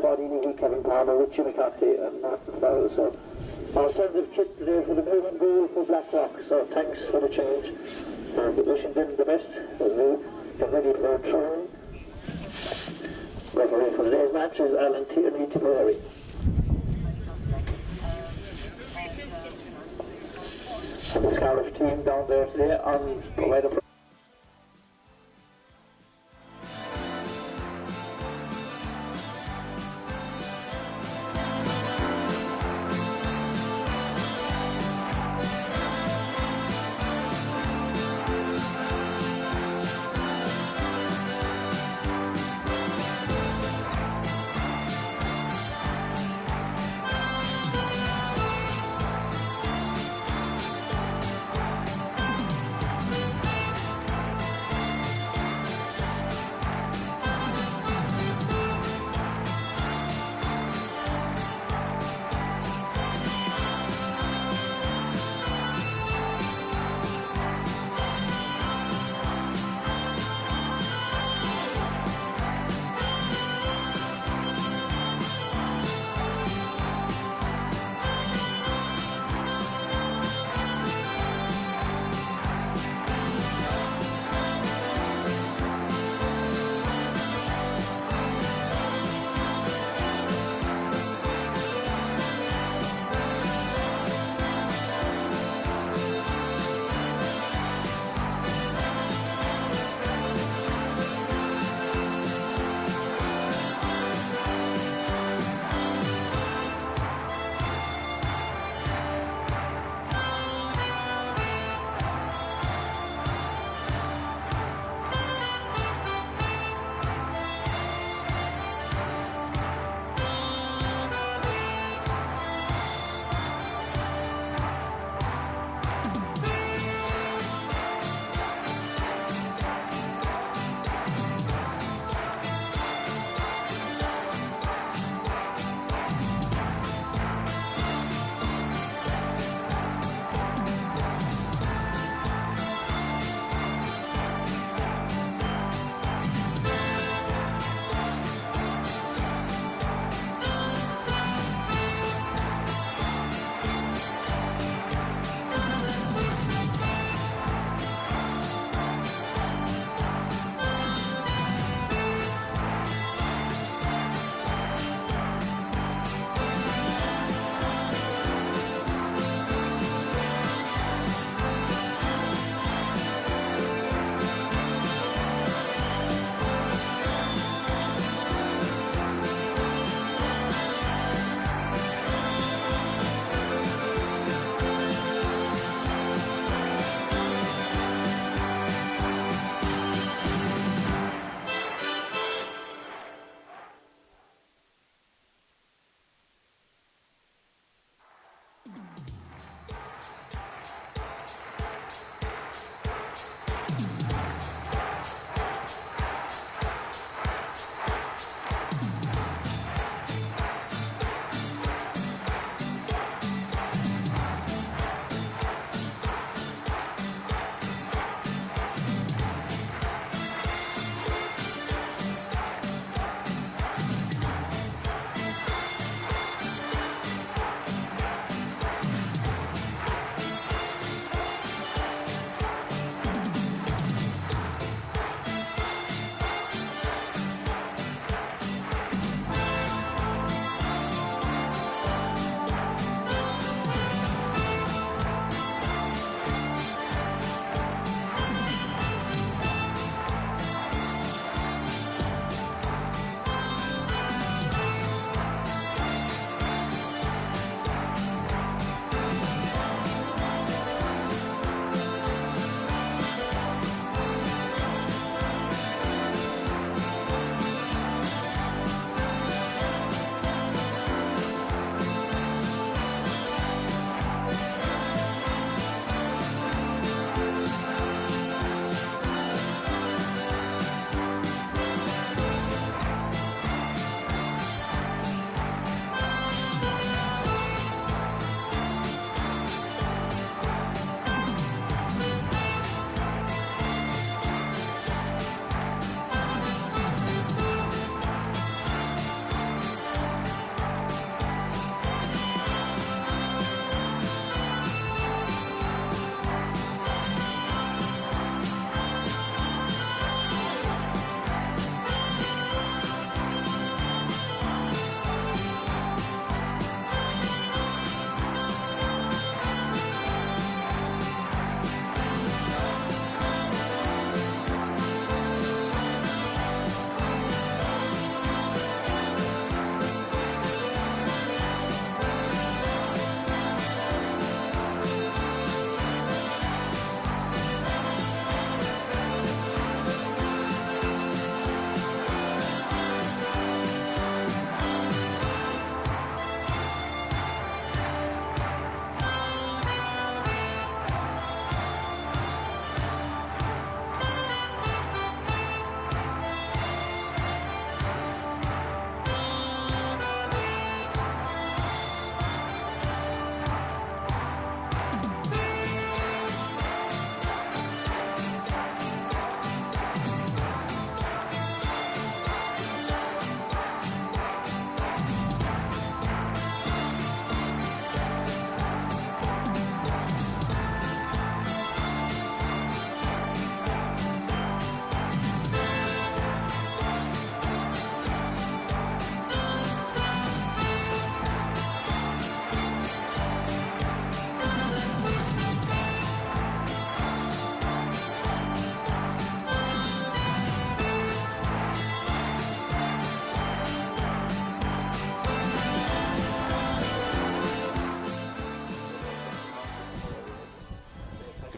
Paddy Leahy, Kevin Palmer, Richie McCarthy and Martin Fowler. So our sons have chipped today for the moving goal for Blackrock, so thanks for the change. And wishing them the best as we get ready for a turn. Referee for today's match is Alan Tierney Tipperary. And the Scariff team down there today on the way to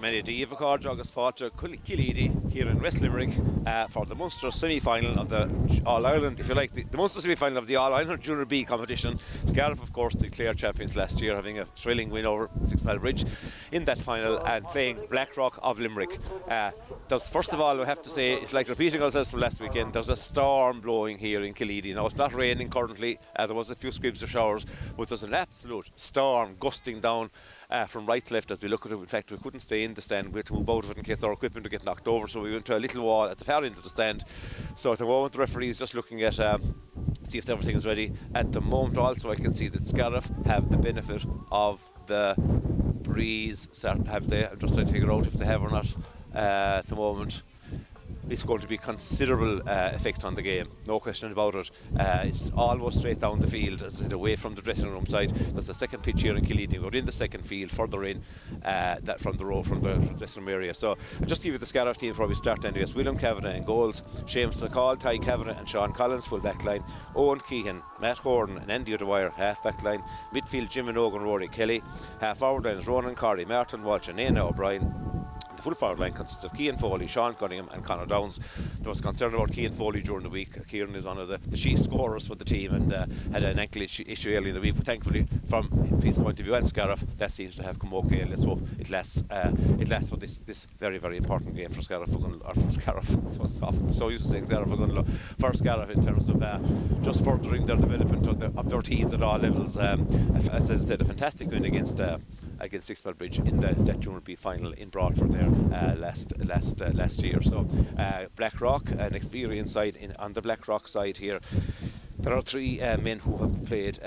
many Díomh Accord August Fáte Killeedy here in West Limerick for the Munster semi-final of the All-Ireland, if you like, the Munster semi-final of the All-Ireland Junior B competition. Scariff, of course, declared champions last year, having a thrilling win over Six Mile Bridge in that final and playing Blackrock of Limerick. First of all, we have to say, it's like repeating ourselves from last weekend. There's a storm blowing here in Killeedy. Now, it's not raining currently. There was a few squibs of showers, but there's an absolute storm gusting down from right to left as we look at it. In fact, we couldn't stay in the stand. We had to move out of it in case our equipment would get knocked over, so we went to a little wall at the far end of the stand. So at the moment, the referee is just looking at see if everything is ready. At the moment also, I can see that Scariff have the benefit of the breeze. Have they? I'm just trying to figure out if they have or not at the moment. It's going to be considerable effect on the game, no question about it. It's almost straight down the field, as I said, away from the dressing room side. There's the second pitch here in Killeedy. We're in the second field, further in that from the road, from the dressing room area. So I'll just give you the Scariff team before we start. Anyways, William Kavanagh in goals, Seamus McCall, Ty Kavanagh and Sean Collins, full back line, Owen Keehan, Matt Gordon and Andy O'Dwyer, half back line, midfield Jim Minogue and Rory Kelly, half forward line is Ronan Corry, Martin Walsh and Éanna O'Brien. The full forward line consists of Cian Foley, Sean Cunningham and Conor Downs. There was concern about Cian Foley during the week. Cian is one of the chief scorers for the team and had an ankle issue early in the week, but thankfully from his point of view and Scariff, that seems to have come okay. Let's hope it lasts for this very, very important game for Scariff, or for Scariff. So used to saying Scariff for Scariff in terms of just furthering their development of their teams at all levels. As I said, a fantastic win against Six Mile Bridge in that Junior B final in Broadford there last year. So Blackrock, an experienced side on the Blackrock side here. There are three men who have played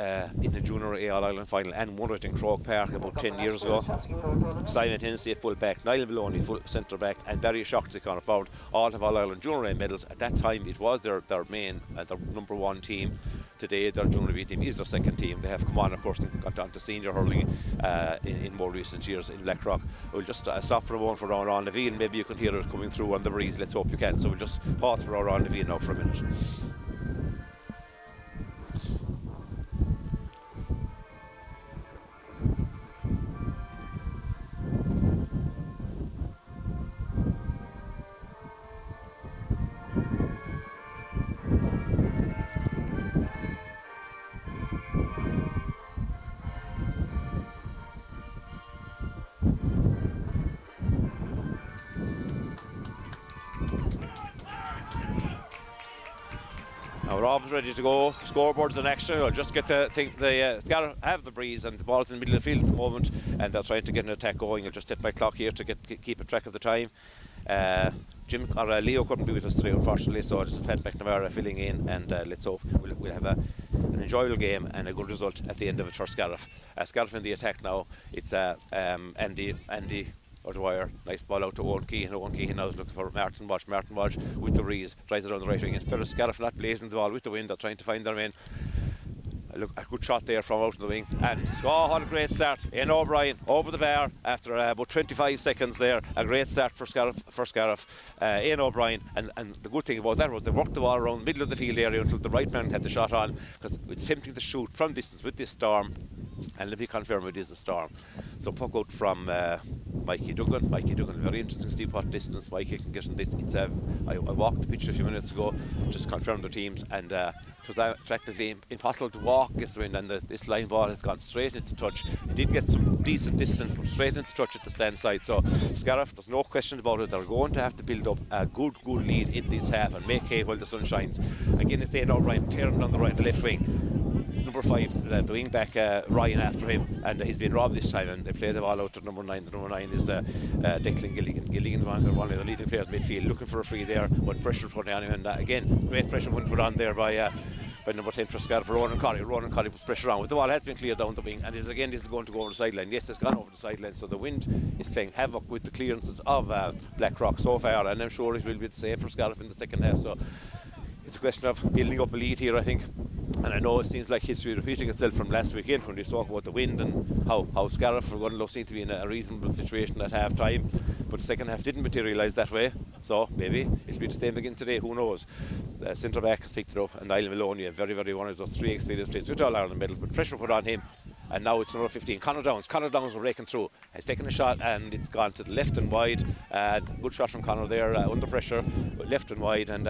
in the Junior A All-Ireland final and won it in Croke Park about 10 years ago. Simon Hennessy at full back, Niall Maloney full centre back and Barry Shaughnessy corner forward, all have All-Ireland Junior A medals. At that time it was their main, their number one team. Today their Junior B team is their second team. They have come on, of course, and gone down to senior hurling in more recent years in Blackrock. We'll just stop for a moment for Ron Levine. Maybe you can hear it coming through on the breeze. Let's hope you can. So we'll just pause for Ron Levine now for a minute. Now Rob's ready to go. Scoreboard's in action. I'll just get to think the Scariff have the breeze and the ball's in the middle of the field at the moment, and they're trying to get an attack going. I'll just set my clock here to keep a track of the time. Leo couldn't be with us today, unfortunately, so this is Pat McNamara filling in, and let's hope we'll have an enjoyable game and a good result at the end of it for Scariff. Scariff in the attack now. It's Andy O'Dwyer, nice ball out to Owen Keehan. Owen Keehan now is looking for Martin Walsh. Martin Walsh with the breeze, tries it on the right wing. It's Scariff not blazing the ball with the wind. They're trying to find their men. Look, a good shot there from out in the wing, and what a great start. Éanna O'Brien over the bar after about 25 seconds there. A great start for Scariff. Éanna O'Brien, and the good thing about that was they worked the ball around the middle of the field area until the right man had the shot on, because it's tempting to shoot from distance with this storm, and let me confirm it is a storm. So puck out from Mikey Duggan, very interesting to see what distance Mikey can get in this. I walked the pitch a few minutes ago, just confirmed the teams, and it was practically impossible to walk against the wind, and this line ball has gone straight into touch. It did get some decent distance, but straight into touch at the stand side. So Scariff, there's no question about it, they're going to have to build up a good lead in this half and make hay while the sun shines. Again, it's Éanna O'Brien tearing on the left wing. Number 5, the wing back Ryan after him, and he's been robbed this time, and they play the ball out to number 9. The number 9 is Declan Gilligan. Gilligan, one of the leading players midfield, looking for a free there, but pressure put on him, and again, great pressure when put on there by number 10 for Scariff, Ronan Colley. Ronan Colley puts pressure on, but the ball has been cleared down the wing, and this is going to go over the sideline. Yes, it's gone over the sideline, so the wind is playing havoc with the clearances of Blackrock so far, and I'm sure it will be the same for Scariff in the second half. So it's a question of building up a lead here, I think. And I know it seems like history repeating itself from last weekend when we talk about the wind and how Scariff are going to seem to be in a reasonable situation at half time, but the second half didn't materialise that way, so maybe it'll be the same again today, who knows. Centre back has picked it up, and Niall Maloney, very, very one of those 3 experienced players with All-Ireland medals, but pressure put on him, And now it's number 15, Conor Downs. Conor Downs will raking through. He's taken a shot and it's gone to the left and wide. Good shot from Conor there, under pressure, left and wide. And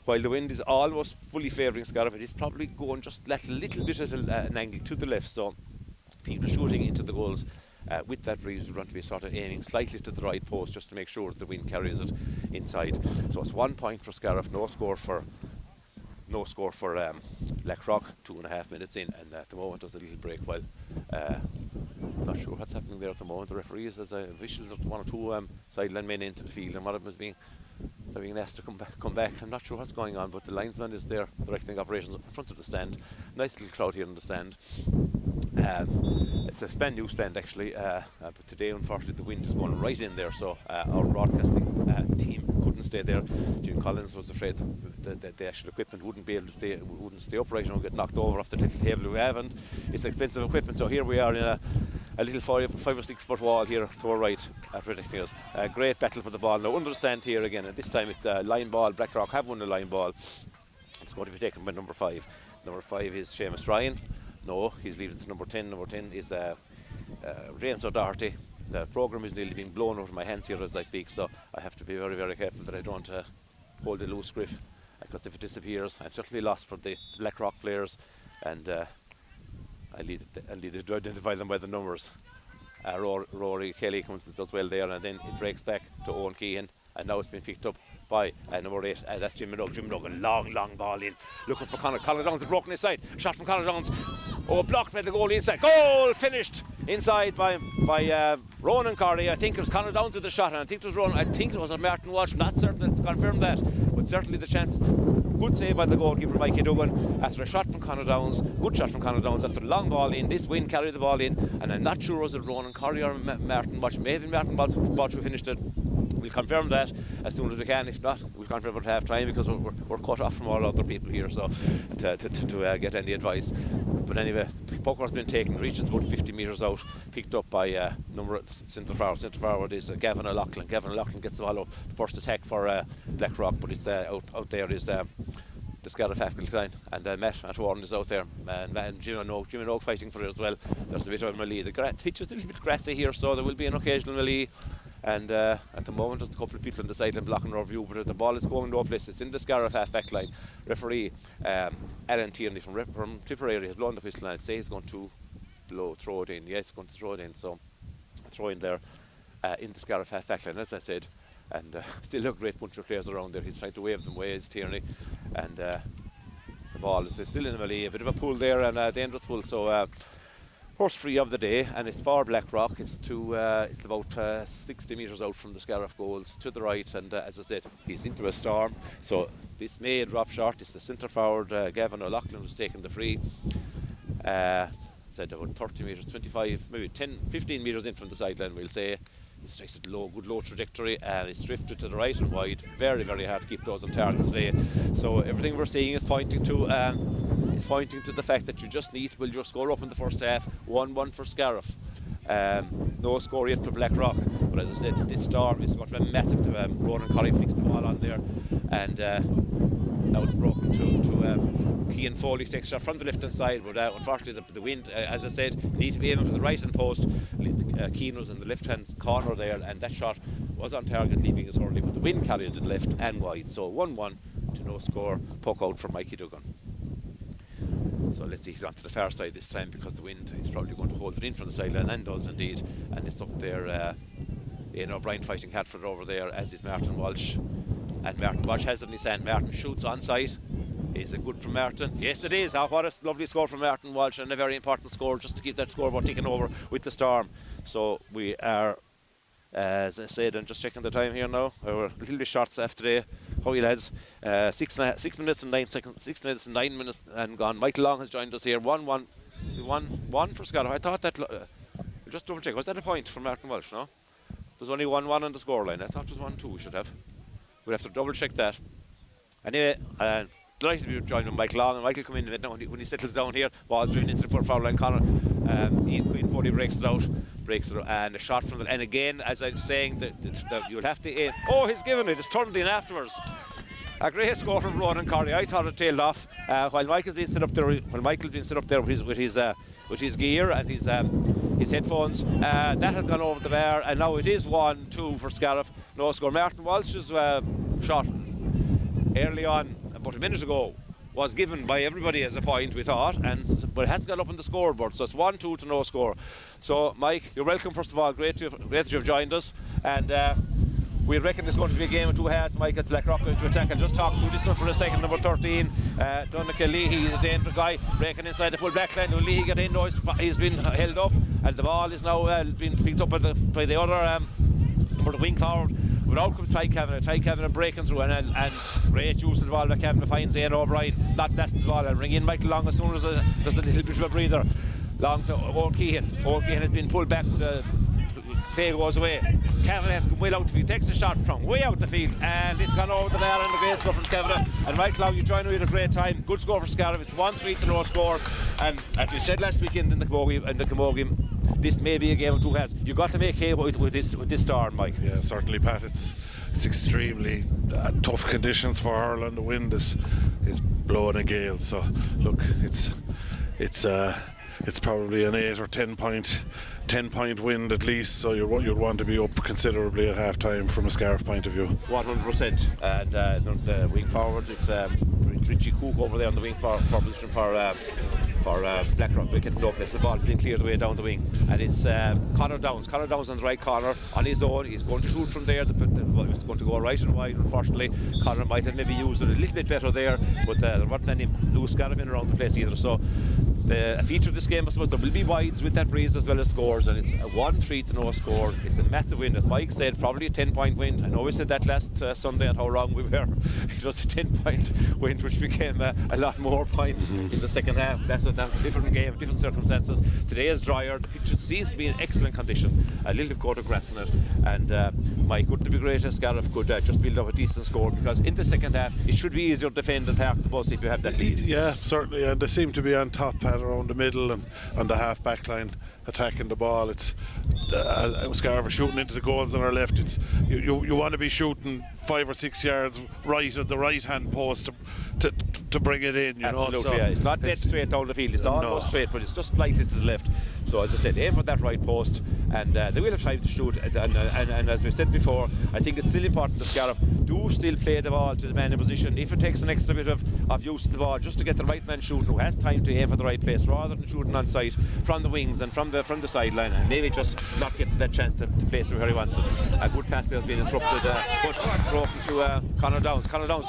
while the wind is almost fully favouring Scariff, it is probably going just a little bit at an angle to the left. So people shooting into the goals with that breeze will want to be sort of aiming slightly to the right post just to make sure that the wind carries it inside. So it's 1 point for Scariff, no score for Blackrock, 2.5 minutes in, and at the moment there's a little break while not sure what's happening there at the moment. The referees, as officials, one or two sideline men into the field, and one of them is being asked to come back. I'm not sure what's going on, but the linesman is there directing operations in front of the stand. Nice little crowd here in the stand. It's a new stand actually, but today unfortunately the wind is going right in there, so our broadcasting team couldn't stay there. Jim Collins was afraid that the actual equipment wouldn't stay upright and would get knocked over off the little table we have, and it's expensive equipment. So here we are in a little 5 or 6 foot wall here to our right protecting us. A great battle for the ball now under the stand here again, and this time it's a line ball. Blackrock have won the line ball. It's going to be taken by number 5. Number 5 is Seamus Ryan. No, he's leaving to number 10. Number 10 is James O'Doherty. The programme is nearly being blown out of my hands here as I speak, so I have to be very, very careful that I don't hold a loose grip, because if it disappears, I'm certainly lost for the Blackrock players, and I need to identify them by the numbers. Rory Kelly does well there, and then it breaks back to Owen Keehan, and now it's been picked up by number 8, that's Jim Minogue. Jim Minogue, a long ball in, looking for Conor. Conor Downs has broken inside. Shot from Conor Downs. Oh, blocked by the goal inside. Goal finished inside by Ronan Cordy. I think it was Conor Downs with the shot, and I think it was Ronan. I think it was Martin Walsh. Not certain to confirm that, but certainly the chance. Good save by the goalkeeper, Mikey Duggan, after a shot from Conor Downs. Good shot from Conor Downs after a long ball in. This wind carried the ball in, and I'm not sure was it Ronan Cordy or Martin Walsh. Maybe Martin Walsh who finished it. We'll confirm that as soon as we can. If not, we'll confirm it at half time, because we're cut off from all other people here, so to get any advice. But anyway, pucker's been taken, reaches about 50 metres out, picked up by centre forward. Centre forward is Gavin O'Loughlin. Gavin O'Loughlin gets the ball up. First attack for Blackrock, but it's out there is the Scariff half-field line, and Matt Warren is out there, and Jim and Oak fighting for it as well. There's a bit of a melee. The pitch is a little bit grassy here, so there will be an occasional melee. And at the moment there's a couple of people on the sideline blocking our view, but the ball is going no place. It's in the Scariff half-back line. Referee Alan Tierney from Tipperary has blown the whistle, and I'd say he's going to throw it in. Yes, he's going to throw it in, so throw in there in the Scariff half-back line, as I said. And still a great bunch of players around there. He's trying to wave them away, is Tierney, and the ball is still in the melee. A bit of a pull there, and a dangerous pull, so first free of the day, and it's for Blackrock. It's about 60 metres out from the Scariff goals to the right, and as I said, he's into a storm, so this may drop short. It's the centre forward Gavin O'Loughlin who's taking the free. Said about 30 metres, 25, maybe 10, 15 metres in from the sideline, we'll say. He strikes a good low trajectory, and it's drifted to the right and wide. Very, very hard to keep those on target today. So everything we're seeing is pointing to the fact that we'll just score up in the first half. 1-1 for Scariff. No score yet for Blackrock, but as I said, this storm is going to be massive. Ronan Corry flicks the ball on there, and now it's broken to Keane Foley takes shot from the left hand side, but unfortunately the wind, as I said, need to be aiming for the right hand post. Keane was in the left hand corner there, and that shot was on target, leaving us early, but the wind carried it left and wide. So 1-1 to no score, puck out for Mikey Duggan. So let's see, he's on to the far side this time, because the wind is probably going to hold it in from the sideline, and does indeed, and it's up there. Ian O'Brien fighting Hatford over there, as is Martin Walsh, and Martin Walsh has it in his hand. Martin shoots on sight. Is it good from Martin? Yes, it is. What a lovely score from Martin Walsh, and a very important score just to keep that scoreboard ticking over with the storm. So we are, as I said, I'm just checking the time here now. We're a little bit short staff today. How are you, lads? 6 minutes and 9 seconds. 6 minutes and 9 minutes and gone. Michael Long has joined us here. 1-1 for Scariff. I thought that. Just double check. Was that a point for Martin Walsh? No. There's only 1-1 on the scoreline. I thought it was 1-2. We should have. We'll have to double check that. Anyway, delighted to be joined with Michael Long, and Michael come in a bit now when he settles down here. Ball's driven into the foul line corner. Ian Queen Foley breaks it out, and a shot from the. And again, as I'm saying, that you'll have to aim. Oh, he's given it. It's turned in afterwards. A great score from Ronan Corry. I thought it tailed off while Michael's been set up there. With with his gear and his headphones. That has gone over the bar, and now it is 1-2 for Scariff. No score. Martin Walsh's shot early on, about a minute ago, was given by everybody as a point, we thought, but it hasn't got up on the scoreboard, so it's 1-2 to no score. So, Mike, you're welcome, first of all. Great that you've joined us, and we reckon it's going to be a game of two halves. Mike, it's Blackrock going to attack. I'll just talk through this one for a second. Number 13, Donnacha Leahy, he's a dangerous guy, breaking inside the full back line. When Leahy got in, though, he's been held up, and the ball is now being picked up by the other for the wing forward. But out comes Ty Kavanagh breaking through, and great use of the ball by Kavanagh finds Ian O'Brien, not blasting the ball, and bring in Michael Long as soon as there's a little bit of a breather. Long to Owen Keehan. Owen Keehan has been pulled back, the play goes away. Kavanagh has come well out the field, takes a shot from way out the field, and it's gone over the bar, and a great score from Kavanagh. And Michael Long, you joined me at a great time. Good score for Scariff. It's 1-3 to no score, and as we said last weekend in the Camogie, this may be a game of two halves. You've got to make hay with this storm, Mike. Yeah, certainly, Pat. It's extremely tough conditions for Ireland. The wind is blowing a gale. So look, it's probably an 8 or 10 point wind at least. So you'd want to be up considerably at half time from a Scariff point of view. 100%. And the wing forward, it's Richie Cook over there on the wing forward position for Blackrock. We can look, the ball being cleared away down the wing, and it's Conor Downs on the right corner on his own. He's going to shoot from there. It's going to go right and wide. Unfortunately, Conor might have maybe used it a little bit better there, but there wasn't any loose Scariff in around the place either. So a feature of this game, I suppose, there will be wides with that breeze as well as scores, and it's a 1-3 to no score. It's a massive wind, as Mike said, probably a 10-point wind. I know we said that last Sunday and how wrong we were. It was a 10-point wind, which became a lot more points in the second half. That's a different game, different circumstances. Today is drier. The pitch seems to be in excellent condition. A little coat of grass in it, and Mike, wouldn't it be great if Scariff could just build up a decent score, because in the second half it should be easier to defend and park the bus if you have that lead. Yeah, certainly, and they seem to be on top, Pat, around the middle and on the half back line, attacking the ball. It's Scariff are shooting into the goals on our left. It's you want to be shooting 5 or 6 yards right at the right hand post to bring it in. Absolutely, so yeah. It's not dead straight down the field. It's almost straight, but it's just slightly to the left. So as I said, aim for that right post, and they will have time to shoot. And as we said before, I think it's still important that Scariff do still play the ball to the man in position. If it takes an extra bit of use of the ball, just to get the right man shooting, who has time to aim for the right place, rather than shooting on sight from the wings and from the sideline, and maybe just not get that chance to place where he wants it. A good pass there has been interrupted, but broken to Conor Downs.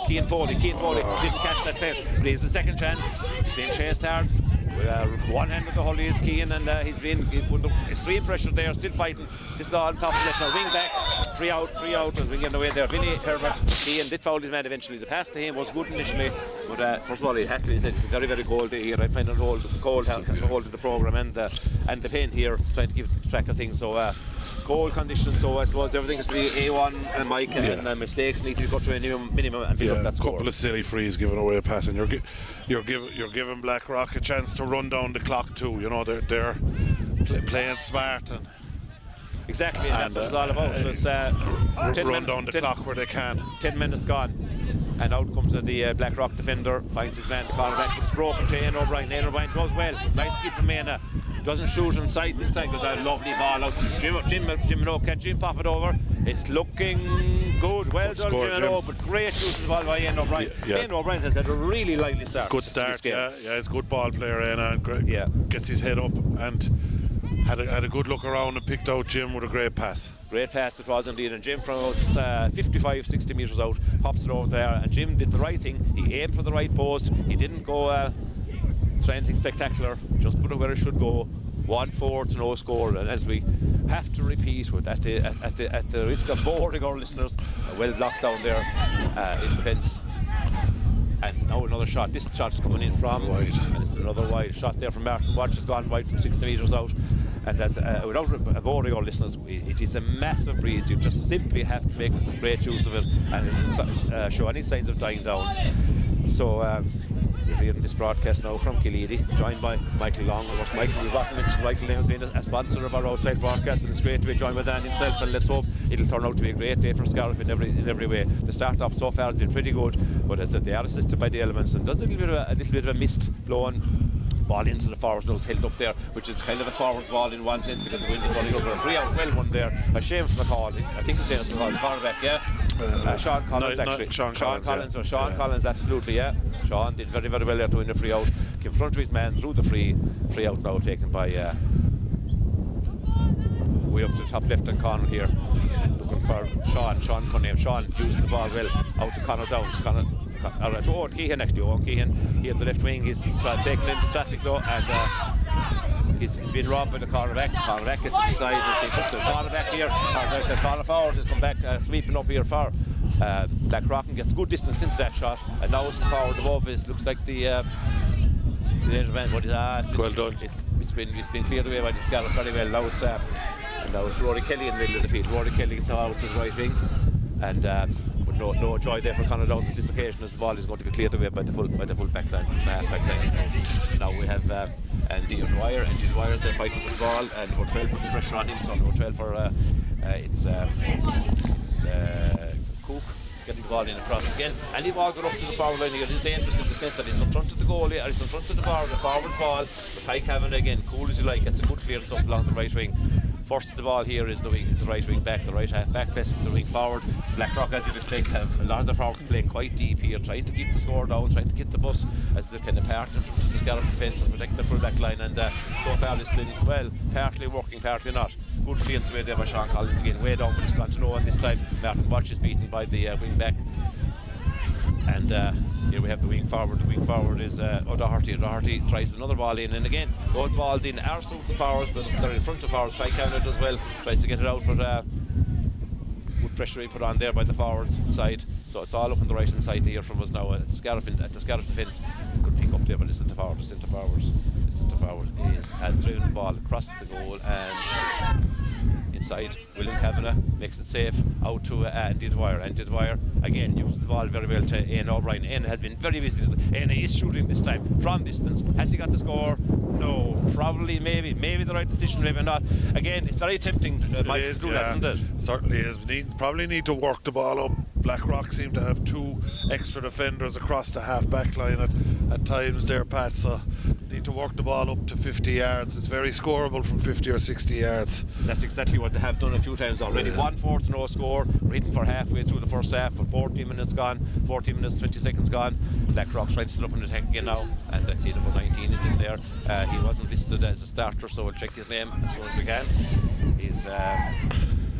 Cian Foley didn't catch that pass, but he has a second chance. He's being chased hard. One hand of the Hully is Cian, and he's been under extreme pressure there, still fighting. This is all on top of left now. Wing back, free out, and wing in the way there. Vinny Herbert, Cian did foul his man eventually. The pass to him was good initially, but first of all, it has to be said, it's a very, very cold day here. I find it cold of the programme and the pain here, trying to keep track of things. So cold conditions, so I suppose everything has to be A1 and Mike, and mistakes need to go to a minimum and build up that score. A couple of silly frees given away, Pat, and you're giving Blackrock a chance to run down the clock too. They're playing smart and exactly, and that's what it's all about. So it's run down the clock where they can. 10 minutes gone, and out comes the Blackrock defender, finds his man, the cornerback, but it's broken to Ian O'Brien. Ian O'Brien goes well, nice skip from Maina. Doesn't shoot inside this time, goes a lovely ball out. Jim Minogue, can Jim pop it over? It's looking good. Well done, Jim Minogue, but great use of the ball by Ian O'Brien. Ian O'Brien has had a really lively start. Good start, yeah, he's a good ball player, Ian, gets his head up and had a good look around and picked out Jim with a great pass. Great pass it was indeed, and Jim from about 55-60 metres out pops it over there, and Jim did the right thing. He aimed for the right post. He didn't go try anything spectacular, just put it where it should go. 1-4 to no score, and as we have to repeat with at the risk of boring our listeners, well blocked down there in the fence. And now another shot. This shot is coming in from wide, and this is another wide shot there from Martin Watch, has gone wide from 60 metres out. And as without boring our listeners, it is a massive breeze. You just simply have to make great use of it and it doesn't show any signs of dying down. So we're hearing this broadcast now from Killeedy, joined by Michael Long. Of course, Michael, we've often mentioned Michael has been a sponsor of our outside broadcast, and it's great to be joined by Dan himself, and let's hope it'll turn out to be a great day for Scariff in every way. The start off so far has been pretty good, but as I said, they are assisted by the elements, and there's a little bit of a mist blowing ball into the forwards, now it's held up there, which is kind of a forwards ball in one sense because the wind is running over. A free out, well one there. A shame for McCall. I think the same as McCall, the cornerback, yeah. Sean Collins, actually. Sean Collins, yeah. Sean Collins, absolutely, yeah. Sean did very, very well there to win the free out. Came in front of his man, through the free out now taken by way up to the top left-hand corner here, looking for Sean. Sean using the ball well out to Conor Downs. To Owen Keehan, actually. Owen Keehan, he on the left wing, he's taken into traffic though, and he's been robbed by the cornerback. The cornerback gets inside, they put the cornerback here, the corner forward has come back sweeping up here for Blackrock, gets good distance into that shot, and now it's the forward above us. Looks like the danger man, but well done. It's been cleared away by the Scariff very well. Now it's Rory Kelly in the middle of the field. Rory Kelly gets out to the right wing, and but no joy there for Conor Downs on this occasion, as the ball is going to be cleared away by the full back line. Now we have Andy Dwyer. Andy Dwyer is there fighting for the ball, and number 12 put the pressure on him. So number 12 for it's Cook getting the ball in across again, and the ball got up to the forward line here. It's dangerous in the sense that it's in front of the goalie, or it's in front of the forward's ball. But Ty Cavan again, cool as you like, gets a good clearance up along the right wing. First to the ball here is the right wing back, the right half back passes the wing forward. Blackrock, as you'd expect, have a lot of the forwards playing quite deep here, trying to keep the score down, trying to get the bus as they kind of part of the Scariff defence and protect the full back line. And so far it's been, well, partly working, partly not. Good clearance away there by Sean Collins again, way down, but it's gone to no one this time. Martin Watch is beaten by the wing back. And here we have the wing forward. The wing forward is O'Doherty. O'Doherty tries another ball in, and again those balls in are suiting forwards, but they're in front of forwards. Try Cavan does well, tries to get it out, but good pressure being put on there by the forwards side. So it's all up on the right hand side here from us now at the Scariff defence. Could pick up there, but listen to forwards. Has driven the ball across the goal and inside. William Kavanagh makes it safe out to Andy Dwyer. Andy Dwyer again uses the ball very well to Ian O'Brien. Ian has been very busy. Ian is shooting this time from distance. Has he got the score? No. Probably, maybe the right decision, maybe not. Again, it's very tempting to do that, isn't it? Certainly is. Probably need to work the ball up. Blackrock seem to have two extra defenders across the half back line at times there, Pat, so need to work the ball up to 50 yards. It's very scoreable from 50 or 60 yards. That's exactly what they have done a few times already. 1/4 no score. We're hitting for halfway through the first half with 14 minutes gone, 14 minutes 20 seconds gone. Blackrock's trying to set up an attack again now, and I see number 19 is in there. He wasn't listed as a starter, so we'll check his name as soon as we can. He's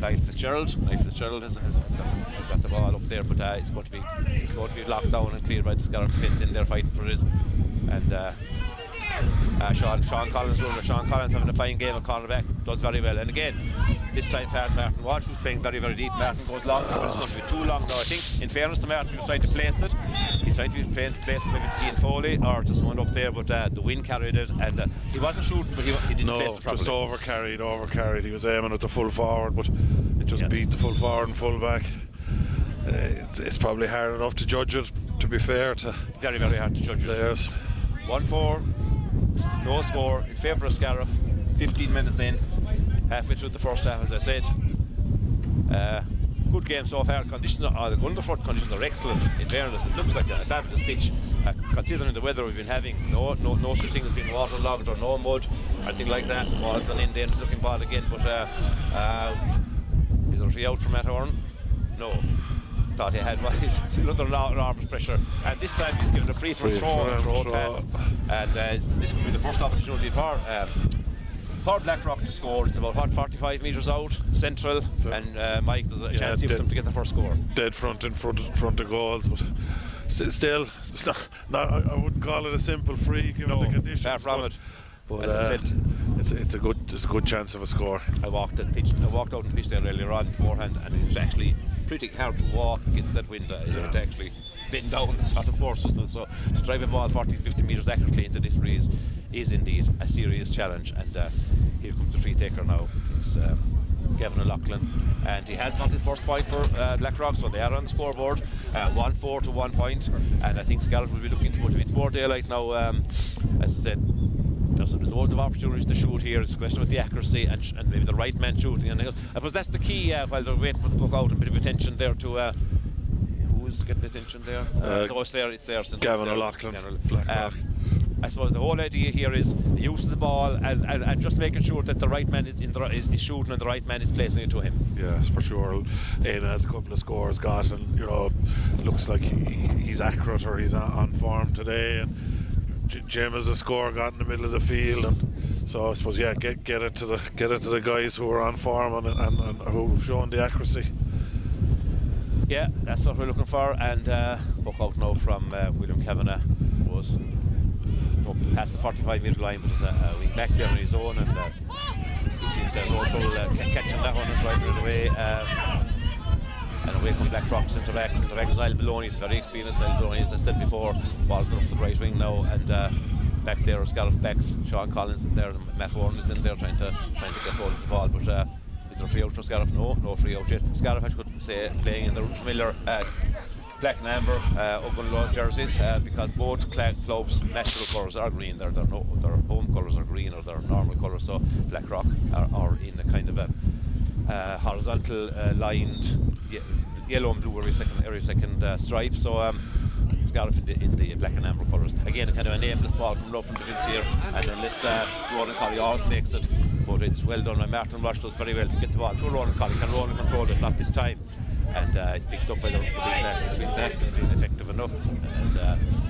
Niall Fitzgerald. Niall Fitzgerald has got the ball up there, but it's going to be locked down and cleared by the Scariff defence in there fighting for his. And Sean Collins having a fine game at cornerback, does very well. And again, this time Martin Walsh, who's playing very, very deep. Martin goes long, but it's going to be too long now. I think, in fairness to Martin, he was trying to place it. He tried to place it maybe to Ian Foley or to someone up there, but the wind carried it, and he wasn't shooting, but he didn't place it properly. Just overcarried. He was aiming at the full forward, but it just beat the full forward and full back. It's probably hard enough to judge it, to be fair to very, very hard to judge players. 1-4, no score in favour of Scariff. 15 minutes in, halfway through the first half, as I said. Good game so far. Conditions, the underfoot conditions are excellent. In fairness, it looks like a fabulous pitch, considering the weather we've been having. No such thing as being waterlogged or no mud or anything like that. The ball's gone in there to looking ball again, but is there a free out from Matt Horn? No. Thought he had one. It's another enormous pressure, and this time he's given a free for a throw pass, and this could be the first opportunity for Blackrock to score. It's about 45 metres out central, and Mike, there's a chance here for them to get the first score. Dead front of goals, but still it's not I wouldn't call it a simple free given the conditions. Far from it. But it's a good chance of a score. I walked out on the pitch there earlier on beforehand, and it was actually pretty hard to walk against that wind. You had to actually bend down and sort of force us. So to drive a ball 40-50 metres accurately into this breeze is indeed a serious challenge. And here comes the free taker now. It's Gavin O'Loughlin, and he has got his first point for Blackrock, so they are on the scoreboard, 1-4 to 1 point. And I think Scariff will be looking to put a bit more daylight now. As I said, there's loads of opportunities to shoot here. It's a question of the accuracy and maybe the right man shooting. And I suppose that's the key while they're waiting for the puck out. A bit of attention there to who's getting attention there. It's there. Gavin O'Loughlin. I suppose the whole idea here is the use of the ball and just making sure that the right man is shooting and the right man is placing it to him. Yes, for sure. Aina has a couple of scores got, and looks like he's accurate, or he's on form today. And Jim has a score got in the middle of the field, and so I suppose get it to the guys who are on form and who've shown the accuracy. Yeah, that's what we're looking for. And puck out now from William Kavanagh was up past the 45-metre line, but there's a wing back there on his own, and he seems to have no trouble catching that one and driving it away. And away comes Blackrock, centre back is Niall Maloney, very experienced Niall Maloney, as I said before. Ball's going up the right wing now, and back there are Scariff backs, Sean Collins in there, and Matt Warren is in there trying to get hold of the ball, but is there a free out for Scariff? No free out yet. Scariff, I should say, playing in the familiar black and amber Ogunlow jerseys, because both clubs' natural colours are green. Their home colours are green, or their normal colours. So Blackrock are in a kind of a horizontal lined yellow and blue every second stripe. So Scariff in the black and amber colours. Again, a kind of a nameless ball coming up from the fence here, and unless Ronan Colley always makes it, but it's well done. Martin Rush does very well to get the ball to Ronan Colley. Can Ronan control it? Not this time. And it's picked up by the big net. It's been effective enough, and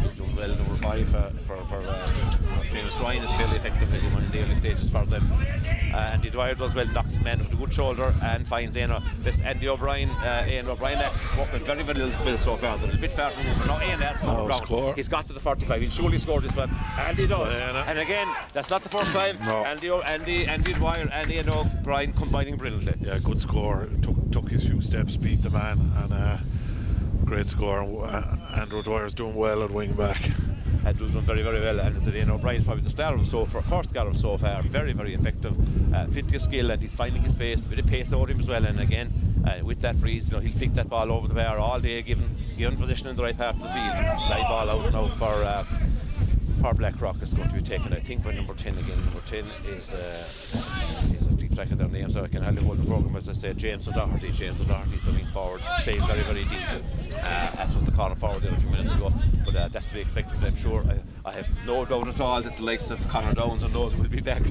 he's done well. Number 5 for James Ryan is fairly effective in one of the early stages for them. Andy Dwyer does well, knocks the man with a good shoulder and finds this Andy O'Brien. Ian O'Brien is walking very well so far. They're a bit far from him. Now Ian has scored. He's got to the 45. He'll surely score this one. And he does. And again, that's not the first time. No. Andy Dwyer and Ian O'Brien combining brilliantly. Yeah, good score. Took his few steps, beat the man, and great score. Andrew Dwyer's doing well at wing back. Andrew's done very, very well, and as Ian O'Brien's probably the star of first Scariff so far. Very, very effective, plenty of skill, and he's finding his space, a bit of pace out him as well. And again, with that breeze, he'll flick that ball over the bar all day, given position in the right part of the field. Live ball out now for Blackrock. Is going to be taken, I think, by number 10 again. Number 10 is a deep track of their name, so I can hardly hold the programme. As I said, James O'Doherty coming forward, playing very, very deep. As was the corner forward there a few minutes ago, but that's to be expected. I'm sure. I have no doubt at all that the likes of Conor Downs and those will be back.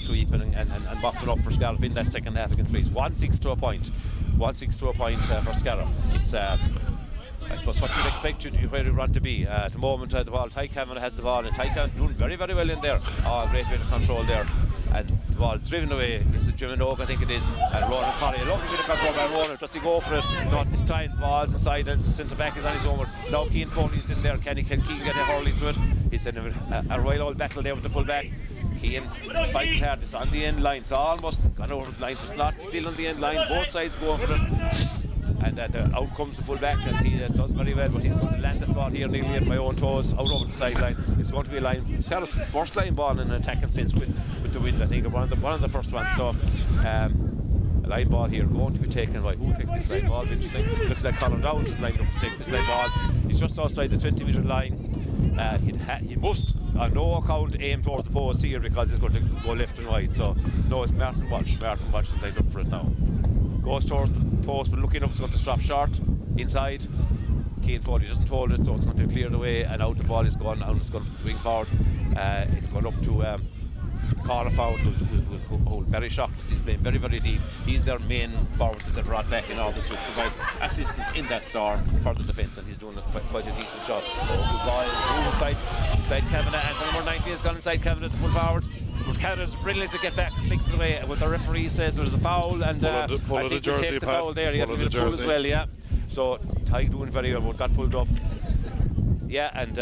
Sweeping and mopping up for Scariff in that second half against Leeds. 1-6 to a point. 1-6 to a point for Scariff. It's I suppose what you'd expect where you want to be. At the moment, the ball, Ty Kavanagh has the ball, and Ty Kavanagh doing very, very well in there. Great bit of control there. And the ball driven away. It's a Jim Oak, I think it is. And Ronan Colley, a lovely bit of control by Ronan, just to go for it. Not this time, the ball's inside, and the centre back is on his own. Now Keane Foley's in there. Can Keane get a hurley to it? He's in a royal old battle there with the full back. Keane is fighting hard. It's on the end line. It's almost gone over the line. It's not still on the end line. Both sides going for it. And out comes the full back, and he does very well, but he's going to land the ball here nearly at my own toes, out over the sideline. It's going to be a line. It's kind of first line ball in an attacking sense with the wind, I think, one of the first ones. So a line ball here going to be taken by who takes this line ball? Interesting. Looks like Conor Downs is lined up to take this line ball. He's just outside the 20-metre line. He must, on no account, aim towards the post here, because he's going to go left and right. So no, it's Martin Walsh. Martin Walsh is lined up for it now. Goes towards the post, but looking up, it's going to stop short inside. Keane Foley doesn't hold it, so it's going to be cleared away, and out the ball is gone, and it's going to swing forward. It's going up to corner forward who hold Barry Shock. He's playing very, very deep. He's their main forward that they've brought back in order to provide assistance in that storm for the defence, and he's doing quite a decent job. Good ball inside Kavanagh, and number 19 has gone inside Kavanagh, the full forward. But Canada's brilliant to get back and fix it away. What the referee says there's a foul, and I think we take the foul there. He had a little pull as well, yeah. So Ty doing very well, but got pulled up. Yeah, and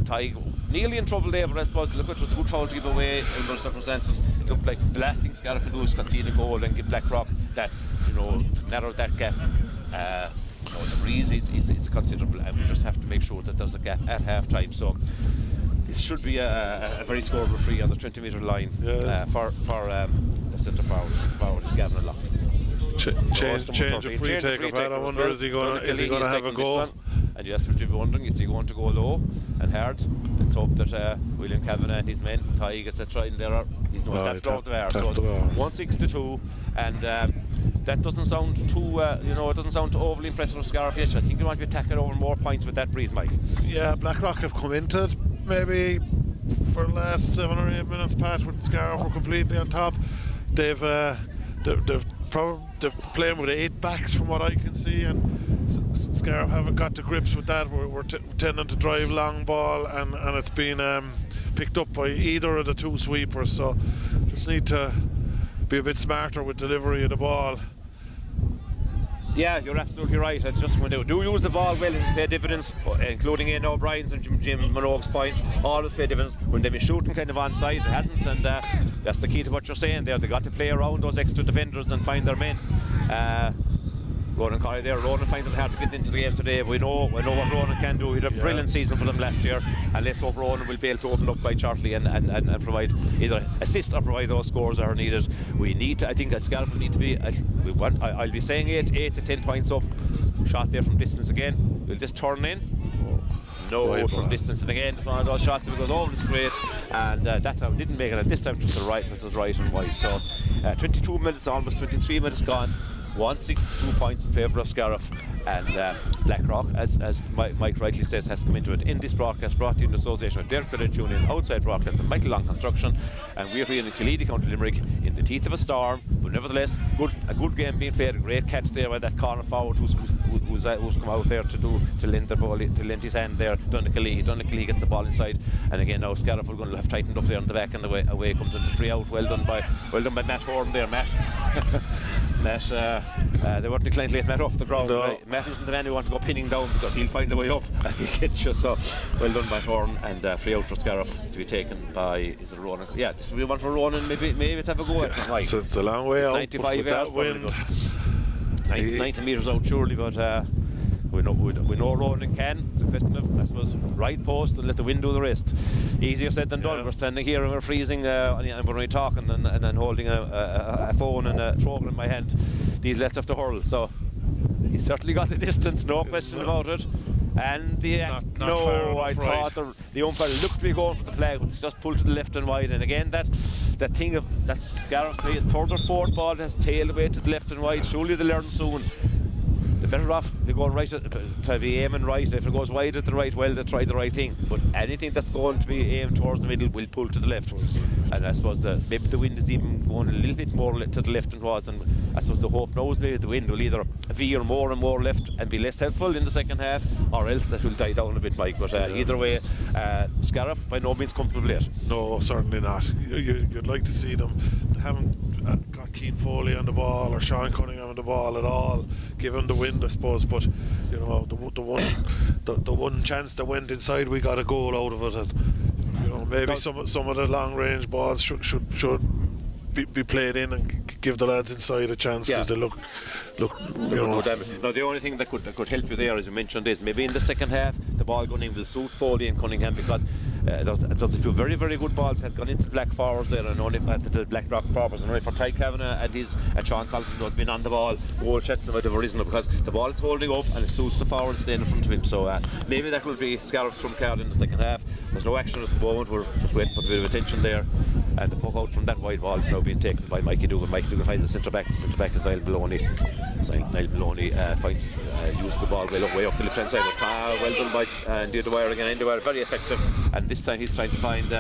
Ty nearly in trouble there, but I suppose look, it was a good foul to give away in those circumstances. It looked like the last thing Scariff could do is concede a goal and give Blackrock that, narrow that gap. The breeze is considerable, and we just have to make sure that there's a gap at half time. So this should be a very scoreable free on the 20-metre line for the centre forward Gavin Lock. Change of free taker, Pat. I wonder, is he going to have a goal? And yes, what you'd be wondering, is he going to go low and hard? Let's hope that William Kavanagh and his men, Ty gets a try in there. He's no stepped out the bar. So 1-6 to 2, and that doesn't sound too, it doesn't sound too overly impressive for Scariff yet. I think they want to be attacking over more points with that breeze, Mike. Yeah, Blackrock have come into it maybe for the last 7 or 8 minutes, Pat, when Scariff were completely on top. They've playing with 8 backs from what I can see, and Scariff haven't got to grips with that. We're tending to drive long ball, and it's been picked up by either of the 2 sweepers, so just need to be a bit smarter with delivery of the ball. Yeah, you're absolutely right. It's just when they do use the ball well and pay dividends, including Ian O'Brien's and Jim Minogue's points, always pay dividends. When they've been shooting kind of on side, it hasn't, and that's the key to what you're saying there. They got to play around those extra defenders and find their men. Ronan Corrie there. Ronan finds it hard to get into the game today. We know what Ronan can do. He had a brilliant season for them last year, and let's hope Ronan will be able to open up quite shortly and provide either assist or provide those scores that are needed. We need to, I think, as Scariff will need to be. I'll be saying 8 to 10 points up. Shot there from distance again. Will this turn in? No, from distance, and again, one of those shots, if it goes over, it's great. And that time didn't make it, and this time to the right, it was right and wide. So 22 minutes, almost 23 minutes gone. 162 points in favour of Scariff, and Blackrock, as Mike rightly says, has come into it. In this broadcast, brought to you in association with Derek Credit Union, outside broadcast with Michael Long Construction, and we're here in Killeedy, County Limerick, in the teeth of a storm, but nevertheless, a good game being played. A great catch there by that corner forward who's come out there to lend the volley, to lend his hand there. Donegal gets the ball inside, and again now Scariff are going to have tightened up there on the back, and away comes into free out. Well done by Matt Horn there, Matt. They weren't inclined to let Matt off the ground. No. Matt isn't the man who wants to go pinning down, because he'll find a way up and he'll get you. So well done, Matt Horn, and free out for Scariff to be taken by, is it Ronan? Yeah, this will be one for Ronan, maybe to have a go at it. Right. So it's a long way out, 95 with that wind. 90 metres out surely, but we know Ronan can. It's a question of, I suppose, right post and let the wind do the rest. Easier said than done. We're standing here and we're freezing, and we're only talking and holding a phone and a thrower in my hand. These lets have to hurl, so he's certainly got the distance, no question about it. And I thought the umpire looked to be going for the flag, but it's just pulled to the left and wide. And again, that thing of that Scariff's play, third or fourth ball has tailed away to the left and wide. Surely they'll learn soon. They're better off they're going right to be aiming right. If it goes wide at the right, well, they try the right thing. But anything that's going to be aimed towards the middle will pull to the left. And I suppose maybe the wind is even going a little bit more to the left and towards. And I suppose the hope now is maybe the wind will either veer more and more left and be less helpful in the second half, or else that will die down a bit, Mike. But either way, Scariff by no means comfortable yet. No, certainly not. You'd like to see them. They haven't got Keane Foley on the ball or Sean Cunningham on the ball at all, given the wind, I suppose. But you know, the one chance that went inside, we got a goal out of it, and you know, maybe some of the long range balls should be played in and give the lads inside a chance, because they look. Now the only thing that could help you there, as you mentioned, is maybe in the second half the ball going in will suit Foley and Cunningham, because there's a few very, very good balls has gone into the black forwards there, and only the Blackrock forwards, and only for Ty Kavanagh and Sean Collison who's been on the ball. All chats might have arisen because the ball is holding up and it suits the forwards staying in front of him. So maybe that will be Scariff's trump card in the second half. There's no action at the moment. We're just waiting for a bit of attention there, and the puck out from that wide ball is now being taken by Mikey Dugan. Mikey Dugan finds the centre back. The centre back is Niall Maloney. Niall Maloney uses the ball way up the left hand side. But well done by Deirdre Dwyer again. Andy Dwyer very effective, and this time he's trying to find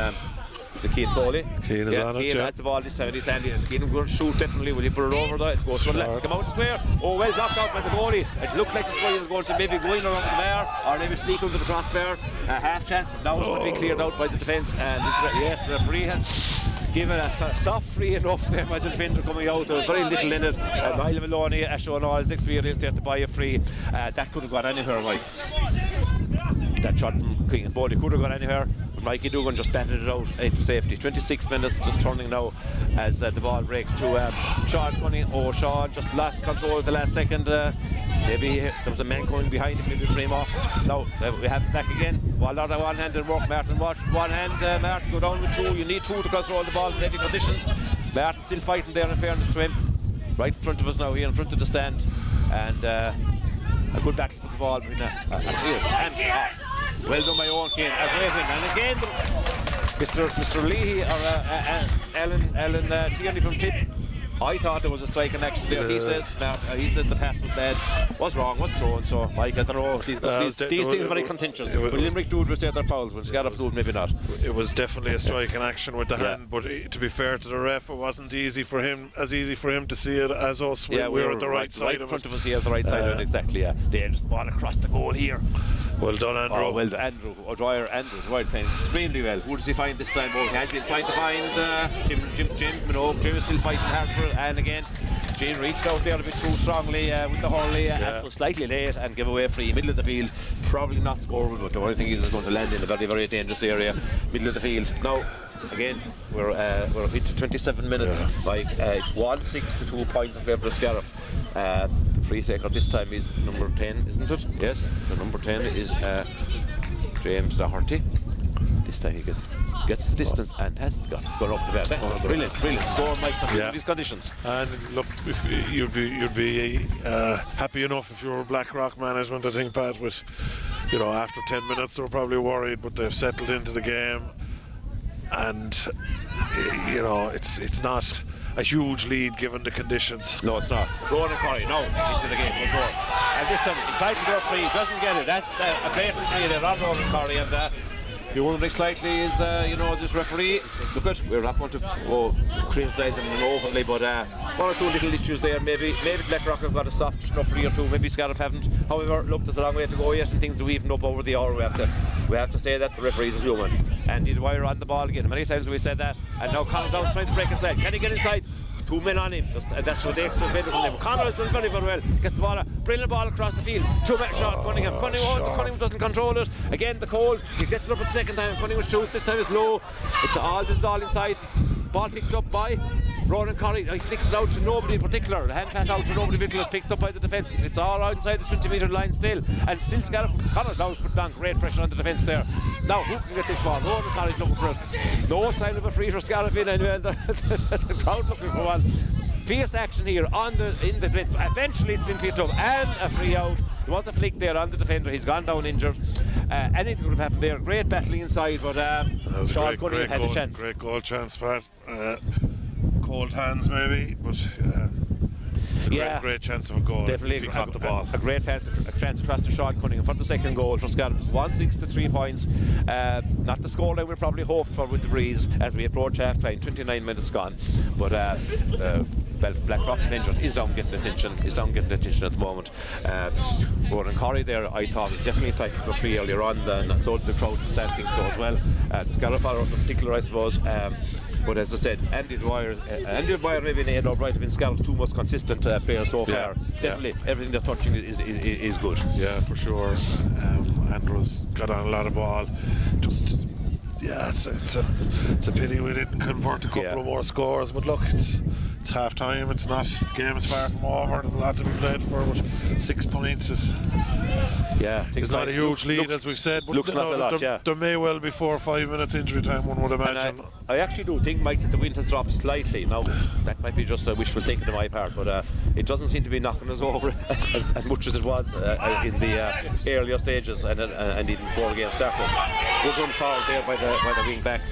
is it Keane Foley? Keane is on it. Keane has the ball this time. He's Keane going to shoot definitely. Will he put it over there? It's going to come out square. Oh, well blocked out by the goalie. It looked like the goalie was going to maybe go in around the bar, or maybe sneak under the crossbar. Half chance, but now it's going to be cleared out by the defence. And yes, the referee has given a soft free enough there by the defender coming out. There was very little in it. Niall Maloney has shown all his experience there to buy a free. That could have gone anywhere, Mike. That shot from Keane Foley could have gone anywhere, but Mikey Dugan just batted it out into safety. 26 minutes just turning now as the ball breaks to Sean Cunningham. Oh, Sean just lost control at the last second. Maybe there was a man coming behind him, maybe bring him off. Now we have it back again. Well, a lot of one-handed work. Martin watch one hand. Martin go down with two. You need two to control the ball in heavy conditions. Martin still fighting there, in fairness to him. Right in front of us now, here in front of the stand, and a good battle for the ball between well done by Owen Keane, a great win. And again, Mr. Leahy or Ellen Tierney from Tip I thought there was a strike in action there. He says the pass was bad, was wrong, was thrown. So Mike, I don't know. These things are very contentious. When Limerick do it, we say they're fouls. When Scariff do it, maybe not. It was definitely a strike in action with the hand. But to be fair to the ref, it wasn't easy for him to see it as us. We were at the right side in front of us here, the right side of it, exactly. Yeah, they just ball across the goal here. Well done, Andrew. Oh, well done, Andrew O'Dwyer. Andrew playing extremely well. Who does he find this time? He has been trying to find Jim Minogue. Jim is still fighting hard for it, and again Jim reached out there a bit too strongly with the hurley, so slightly late and give away free, middle of the field. Probably not scoreable, but the only thing is going to land in a very, very dangerous area, middle of the field. Now, again, we're into 27 minutes. Like it's 1-6 to 2 points in favour of Scariff. The free taker this time is number 10, isn't it? Yes, the number 10 is James Doherty. This time he gets the distance and has gone up the bat. That's brilliant score, Mike, considering these conditions. And look, if you'd be happy enough if you were Blackrock management, I think, Pat, with, you know, after 10 minutes they were probably worried, but they've settled into the game, and you know, it's not a huge lead given the conditions. No, it's not. Ronan Corey now into the game, and this time he tried to go free, doesn't get it. That's a blatant free there on Ronan Corey, and the wondering slightly is, you know, this referee. Look at, we're not going to criticise him openly, but one or two little issues there. Maybe Blackrock have got a soft referee or two. Maybe Scariff haven't. However, look, there's a long way to go yet, and things are weaving up over the hour. We have to say that the referees is human. And the wire on the ball again. Many times we said that, and now Conor Downs trying to break inside. Can he get inside? 2 men on him. That's what the extra favor from them. Conor has done very, very well. Gets the ball, brilliant ball across the field. 2 men shot. Cunningham doesn't control it. Again, the cold. He gets it up at the second time. Cunningham shoots. This time it's low. This is all inside. Ball picked up by Ronan Corey. He flicks it out to nobody in particular. The hand pass out to nobody in particular, picked up by the defence. It's all outside the 20-metre line still. And still Scariff. Conor Downs put down great pressure on the defence there. Now, who can get this ball? Ronan Corey's looking for it. No sign of a free for Scariff in anyway. The crowd looking for one. Fierce action here in the defence. Eventually it's been picked up and a free out. There was a flick there on the defender. He's gone down injured. Anything could have happened there. Great battling inside, but Sean Cunningham had a chance. Great goal chance, Pat. Cold hands maybe, but it's a great chance of a goal. Definitely, if he caught the ball. A great chance across to Sean Cunningham for the second goal for Scariff. 1-6 to 3 points. Not the scoreline we probably hoped for with the breeze as we approach half time. 29 minutes gone, but Blackrock injured. He's down getting attention. At the moment. Ronan Corey there, I thought was definitely tried to go free earlier on, and so did the crowd standing so as well. The Scariff followers in particular, I suppose. But as I said, Andy Dwyer maybe and Ed O'Brien have been Scariff's 2 most consistent players so far. Definitely, everything they're touching is good. Yeah, for sure. Andrew's got on a lot of ball. It's a pity we didn't convert a couple of more scores. But look, it's half time. It's not. The game is far from over. There's a lot to be played for. But 6 points is not a huge lead, as we've said. But looks not a lot. There may well be 4 or 5 minutes injury time, one would imagine. I actually do think, Mike, that the wind has dropped slightly. Now, that might be just a wishful thinking on my part, but it doesn't seem to be knocking us over as much as it was in the earlier stages and even before the game started. We're going forward there by the wing back,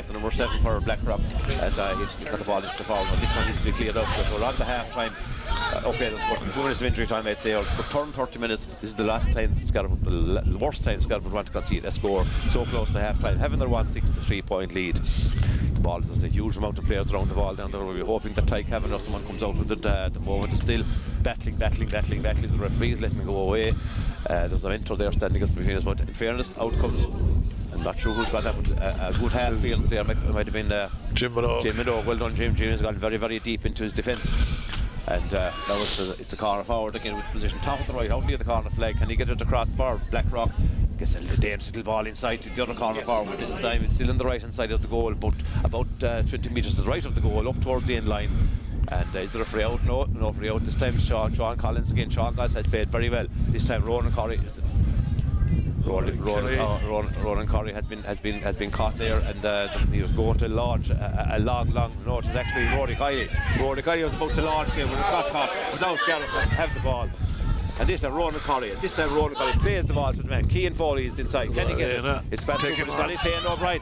the number 7 for Blackrock, and he's got the ball into the foul. This one needs to be cleared up because we're on the half time. There's 2 minutes of injury time, I'd say, or turn 30 minutes. This is the last time the worst time Scariff would want to concede a score so close to half time, having their 1-6 to 3 point lead. The ball, there's a huge amount of players around the ball down there. We're hoping that Ty Kavanagh or someone comes out with it. The moment is still battling. The referee's letting it go away. There's a mentor there standing us between us, but in fairness, outcomes. I'm not sure who's got that, but a good half field there might have been Jim Minogue. Well done, Jim. Jim has gone very, very deep into his defence. And now it's a corner forward again with position top of the right, out near the corner flag. Can he get it across for Blackrock? Gets a dangerous little ball inside to the other corner forward. This time it's still on the right hand side of the goal, but about 20 metres to the right of the goal, up towards the end line. And is there a free out? No free out this time. Sean Collins again. Sean Collins has played very well. This time Ronan Corey has been caught there, and he was going to launch a long. No, it was actually Rory Kiley. Rory Kiley was about to launch there when it got caught. But now Scariff have the ball. And this is Ronan Corrie. This time Ronan Corrie plays the ball to the man. Keane Foley is inside. Can he get it? It's bad. It's got it. Taken O'Brien.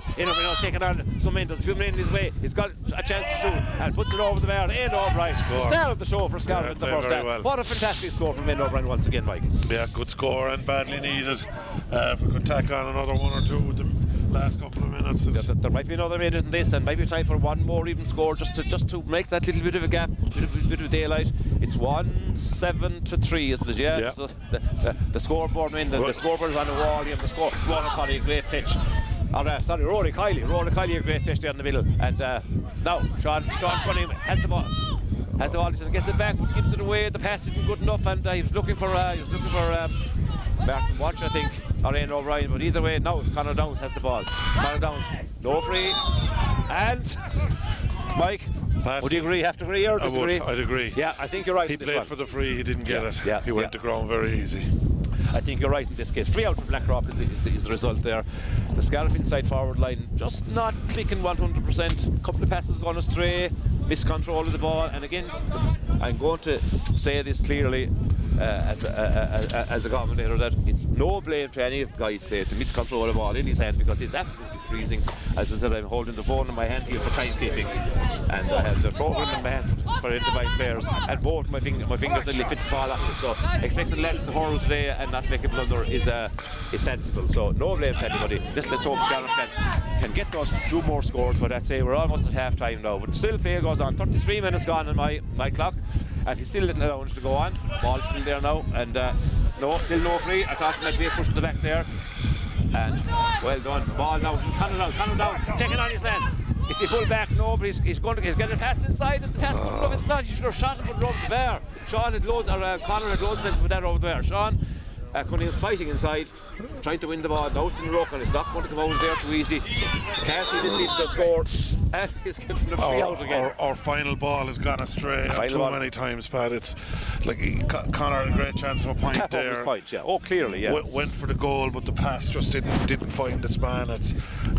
Taking on some men. There's a few men in his way. He's got a chance to shoot and puts it over the bar. Ian O'Brien. The star of the show for Scariff in the first half. Well. What a fantastic score from Ian O'Brien once again, Mike. Yeah, good score and badly needed. If we could tack on another one or two with the last couple of minutes. There might be another minute in this, and maybe time for one more even score just to make that little bit of a gap, bit of daylight. It's 1-7-3, isn't it? Yeah. Yep. The scoreboard, the scoreboard is on the wall here. The score, Ronan Corrie, a great pitch. Rory Kiley, a great pitch there in the middle. And now Sean Cunningham has the ball. He gets it back, gives it away. The pass isn't good enough, and he was looking for Martin Watch, I think, or Ian O'Brien. But either way, now Conor Downs has the ball. Conor Downs, no free, and Mike. Pat, would you agree? Have to agree or disagree? I'd agree. Yeah, I think you're right. He played for the free, he didn't get it. Yeah, he went to ground very easy. I think you're right in this case. Free out from Blackrock is the result there. The Scariff inside forward line just not clicking 100%. A couple of passes gone astray, miscontrol of the ball, and again, I'm going to say this clearly as a commentator that it's no blame to any guy today to miscontrol the ball in his hand, because it's absolutely freezing. As I said, I'm holding the phone in my hand here for timekeeping, and I have the program in my hand for identifying players, and both my fingers are fit to fall off. So expecting the lads to hurl today and not make a blunder is fanciful. So no blame to anybody. Just let's hope Scariff can get those two more scores. But I'd say we're almost at half time now, but still play goes on. 33 minutes gone on my clock, and he's still letting allowance to go on. Ball's still there now, and still no free. I thought he might be a push to the back there, and well done. Ball now, Conor Downs taking on his man. Is he pulled back? No, but he's getting a pass inside. Is the pass good enough? It's not. He should have shot him, but over the bar. Sean had loads, or Conor had loads sense with that over there. Sean Cunningham fighting inside, trying to win the ball. Now it's in the ruck, and it's not going to come out there too easy. Can't see this lead to score, and he's getting the free out again. Our final ball has gone astray many times, Pat. It's like Conor had a great chance of a point there. Point, yeah. Oh, clearly, yeah. Went for the goal, but the pass just didn't find its man. It's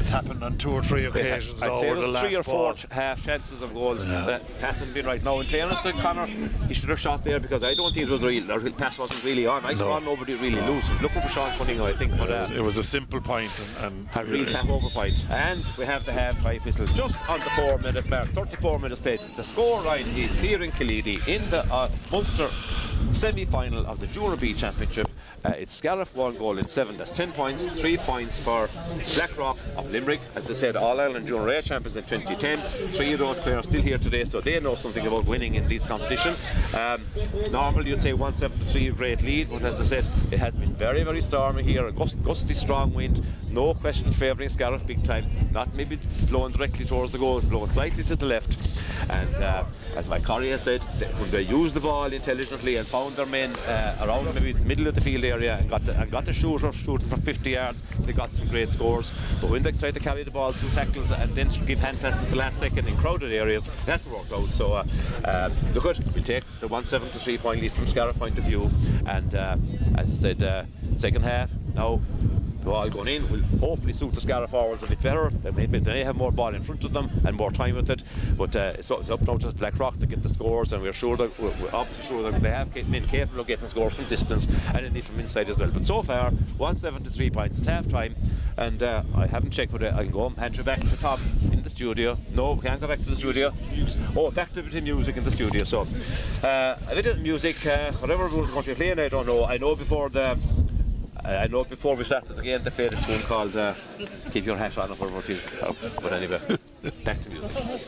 happened on 2 or 3 occasions over the last 3 or 4 ball. half chances of goals. Hasn't been right now. In fairness to Conor, he should have shot there, because I don't think it was real. The pass wasn't really on. I saw nobody really loose. He was looking for Sean Cunningham, I think. But it was a simple point and a real tap over point. And we have the half-time whistle just on the 4-minute mark. 34 minutes played. The score line is here in Killeedy in the Munster semi-final of the Junior B Championship. It's Scariff 1 goal in 7. That's 10 points, 3 points for Blackrock of Limerick. As I said, All-Ireland Junior A champions in 2010. 3 of those players still here today, so they know something about winning in these competitions. Normally you'd say 1-7-3, a great lead, but as I said, it has been very, very stormy here. A gusty, strong wind. No question favouring Scariff big time. Not maybe blowing directly towards the goals, blowing slightly to the left. And as my Corrie has said, when they used the ball intelligently and found their men around maybe the middle of the field area and got the shooting for 50 yards, they got some great scores. But when they tried to carry the ball through tackles and then give hand passes at the last second in crowded areas, that's worked out. So look at, we'll take the 1-7-3 point lead from Scariff point of view. And as I said, second half now. The ball going in will hopefully suit the Scariff forwards a bit better. They may have more ball in front of them and more time with it, but it's up now to Blackrock to get the scores, and we're sure that they have men capable of getting scores from distance and indeed from inside as well. But so far 1-7-3 points. It's half time, and I haven't checked with it. I'll go and hand you back to Tom in the studio. No, we can't go back to the studio. Oh, back to the music in the studio. So a bit of music, whatever we're going to play, I don't know. I know before we started the game they played a tune called Keep Your Hat On, or whatever it is. But anyway, back to music.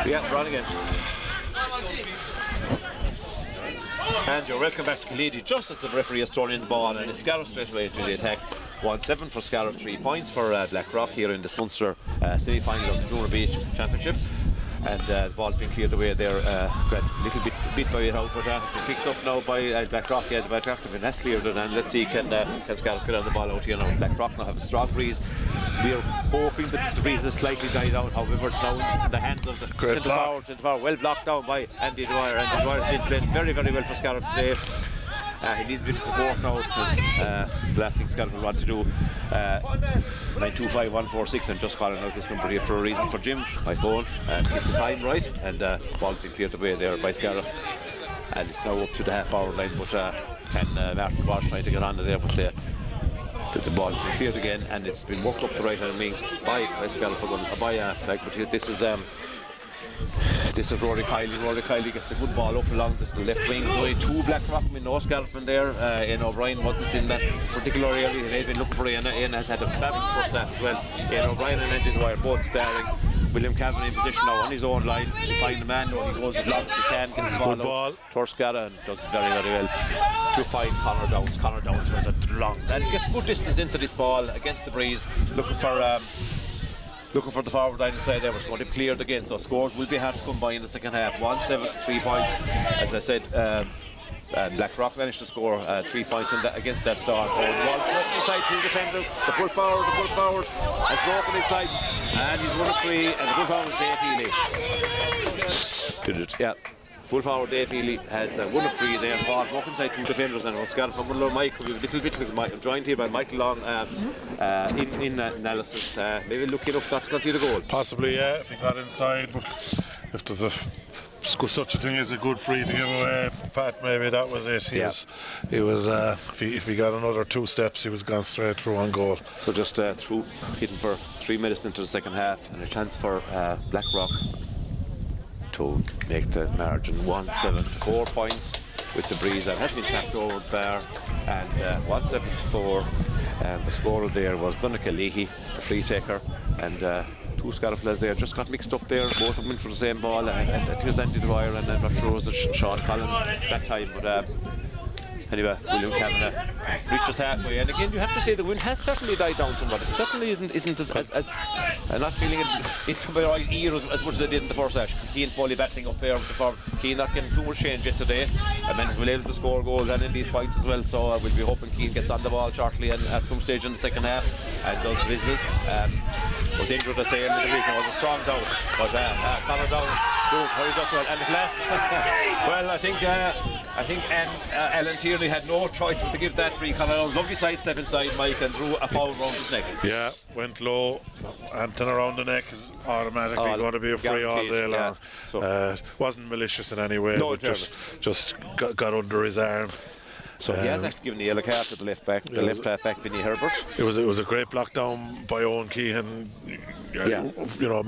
Yeah, run again. And you're welcome back to Killeedy just as the referee has thrown in the ball, and it's Scariff straight away to the attack. 1-7 for Scariff, 3 points for Blackrock here in this Munster semi-final of the Junior B Championship. And the ball's been cleared away there, a little bit by it out, but it's picked up now by Blackrock. Yeah, the Blackrock has cleared it, and let's see can Scariff get on the ball out here now. Blackrock now have a strong breeze. We are hoping that the breeze has slightly died out, however it's now in the hands of the centre forward, well blocked down by Andy Dwyer. Andy Dwyer has been playing very, very well for Scariff today. He needs a bit of support now, because the last thing Scariff will want to do. 925-146, and just calling out this number here for a reason for Jim, my phone, get the time right, and ball's been cleared away there by Scariff, and it's now up to the half-hour line, but can Martin Walsh trying to get on there, but the ball's been cleared again, and it's been worked up the right hand wing by Scariff, but this is Rory Kiley. Rory Kiley gets a good ball up along the left wing. Only 2 Blackrock men, no Scarfman there. Ian O'Brien wasn't in that particular area. He had been looking for Ian. Ian has had a fabulous first half as well. Ian O'Brien and Andy Dwyer both starring. William Cavan in position now on his own line to find the man. Though he goes as long as he can, gets the ball out. Torskara, and does it very, very well to find Conor Downs. Conor Downs was a long and gets good distance into this ball against the breeze, looking for the forward line inside there, but it's going to be cleared again, so scores will be hard to come by in the second half. 1-7 to 3 points. As I said, Blackrock managed to score 3 points against that start. One inside 2 defenders. The full forward has broken inside, and he's won a free, and the full forward Dave Healy. Yeah. Full forward Dave Healy has won a free there. Ball broke inside 2 defenders, and Scariff from Mike will be a little bit joined here by Michael Long in analysis. Maybe lucky enough not to concede a goal. Possibly, yeah, if he got inside, but if there's such a thing as a good free to give away, Pat, maybe that was it. He was if he got another 2 steps, he was gone straight through on goal. So just through hitting for 3 minutes into the second half, and a chance for Blackrock to make the margin 1-7 to 4 points with the breeze that has been tapped over there, and 1-7 to 4. And the scorer there was Donica Leahy, the free taker, and 2 Scariff players there just got mixed up there. Both of them went for the same ball, and I think it was Andy Dwyer, and I'm not sure it was Sean Collins that time, but anyway, William Kavanagh reaches halfway, and again you have to say the wind has certainly died down somewhat. It certainly isn't as I'm not feeling it into my right ear as much as I did in the first half. Keane Foley battling up there with the forward. Keane not getting too much change yet today, and then we'll be able to score goals and indeed points as well, so we'll be hoping Keane gets on the ball shortly and at some stage in the second half and does business. Was injured, I say, in the week, and was a strong doubt, but Conor Downs, how he does well, and at last well, I think Alan Tierney had no choice but to give that free. Conor Downs, lovely sidestep inside Mike, and threw a foul round his neck. Yeah, went low, and around the neck is automatically going to be a free all day long. Yeah. So, wasn't malicious in any way, no, but just got under his arm. So he has actually given the yellow card to the left back, Vinnie Herbert. It was a great block down by Owen Keehan. You know,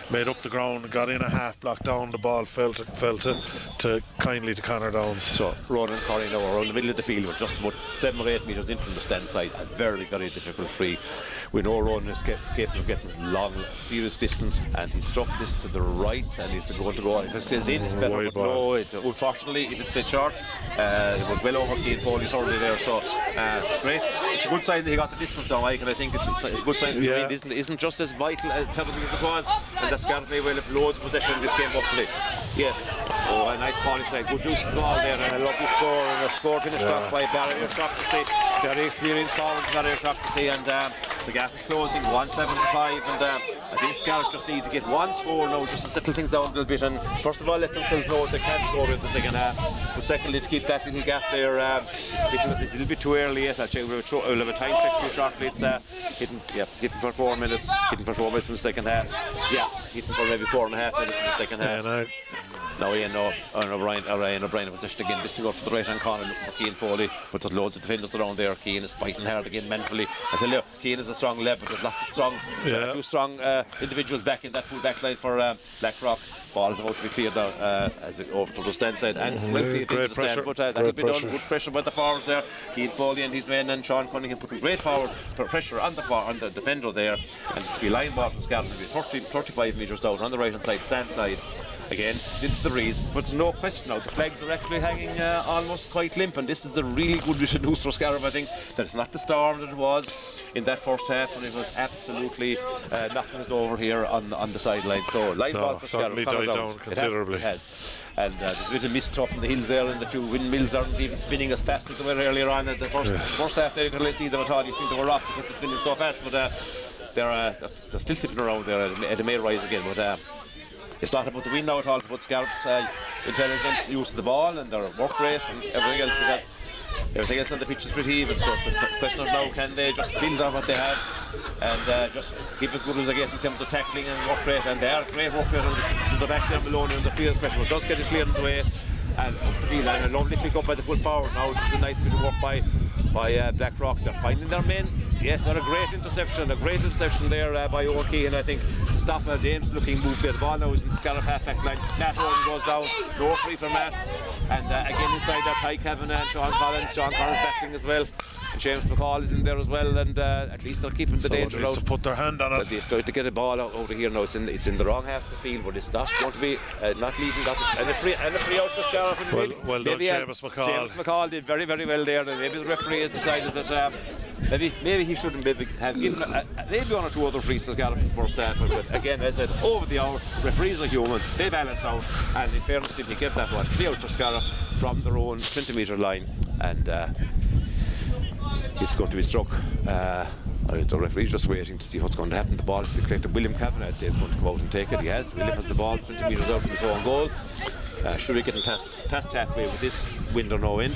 made up the ground, got in a half block down. The ball fell to kindly to Conor Downs. So Ronan Corey now around the middle of the field, we're just about 7 or 8 metres in from the stand side. A very, very difficult free. We know Ronan is capable of getting long, serious distance, and he struck this to the right, and he's going to go. If it stays in, it's better. But no, unfortunately, if it stays short, it was well over Keane Foley's hurley there. So great. It's a good sign that he got the distance down, Mike, and I think it's a good sign that the wind isn't just as vital terrible as it was, and that Scariff may well have loads of possession in this game hopefully. Yes. Oh, a nice ball inside. Good juice ball there, and a lovely score, and a score finished off by Barry O'Shaughnessy. Very experienced forward Barry O'Shaughnessy, and the gap is closing 1-7-5, and I think Scariff just need to get one score now, just to settle things down a little bit, and first of all let themselves know they can score in the second half, but secondly to keep that little gap there. It's a little bit too early yet. We'll have a time check for you shortly. It's hitting for 4 minutes, hitting for 4 minutes in the second half. Yeah, hitting for maybe 4.5 minutes in the second half. Now Ian O'Brien in position again, this to go for the right hand corner, looking for Keane Foley, but there's loads of defenders around there. Keane is fighting hard again manfully. I tell you, Keane is a strong lead, but there's lots of strong, two strong individuals back in that full back line for Blackrock. Ball is about to be cleared now as it over to the stand side, and well cleared into the stand, but that'll be done. Good pressure by the forwards there. Keane Foley and his men and Sean Cunningham putting great forward pressure on the defender there, and to be line ball from Scotland, to be 35 metres out on the right hand side, stand side. Again, it's into the breeze, but it's no question now. The flags are actually hanging almost quite limp, and this is a really good bit of news for Scariff. I think that it's not the storm that it was in that first half when it was absolutely knocking us over here on the sideline. So line ball for Scariff. Certainly died down considerably. It has. And there's a bit of mist up in the hills there, and a few windmills aren't even spinning as fast as they were earlier on. At the first half there, you could see them at all. You think they were off because they're spinning so fast, but they're still tipping around there, and it may rise again. But it's not about the wind now at all, it's about Scariff's intelligence, use of the ball and their work rate and everything else, because everything else on the pitch is pretty even. So it's a question of now, can they just build on what they have and just keep as good as they get in terms of tackling and work rate. And they are great work rate on the back there, Maloney on the field special. It does get it cleared away and up the field, and a lovely pick up by the full forward now. This is a nice bit of work by Blackrock. They're finding their men. Yes, not a great interception there by O'Keefe, and I think to stop a dangerous looking move there. The ball now is in the Scariff half-back line. Matt Owen goes down, no free for Matt, and again inside that Ty Kavanagh and Sean Collins battling as well. And James McCall is in there as well, and at least they're keeping the danger out. To put their hand on it. They start to get a ball out of here now. It's in the wrong half of the field, but it's not going to be not leading that. And a free out for Scariff. Well done, James McCall. James McCall did very, very well there, and maybe the referee has decided that maybe he shouldn't have given maybe one or two other frees to Scariff in the first half. But again, as I said, over the hour, referees are human, they balance out, and in fairness, they get that one. Free out for Scariff from their own 20-metre line, and it's going to be struck. The referee's just waiting to see what's going to happen. The ball is to be collected. William Kavanagh, I'd say, is going to come out and take it. He has. William has the ball 20 metres out from his own goal. Should be getting past halfway with this wind or no wind,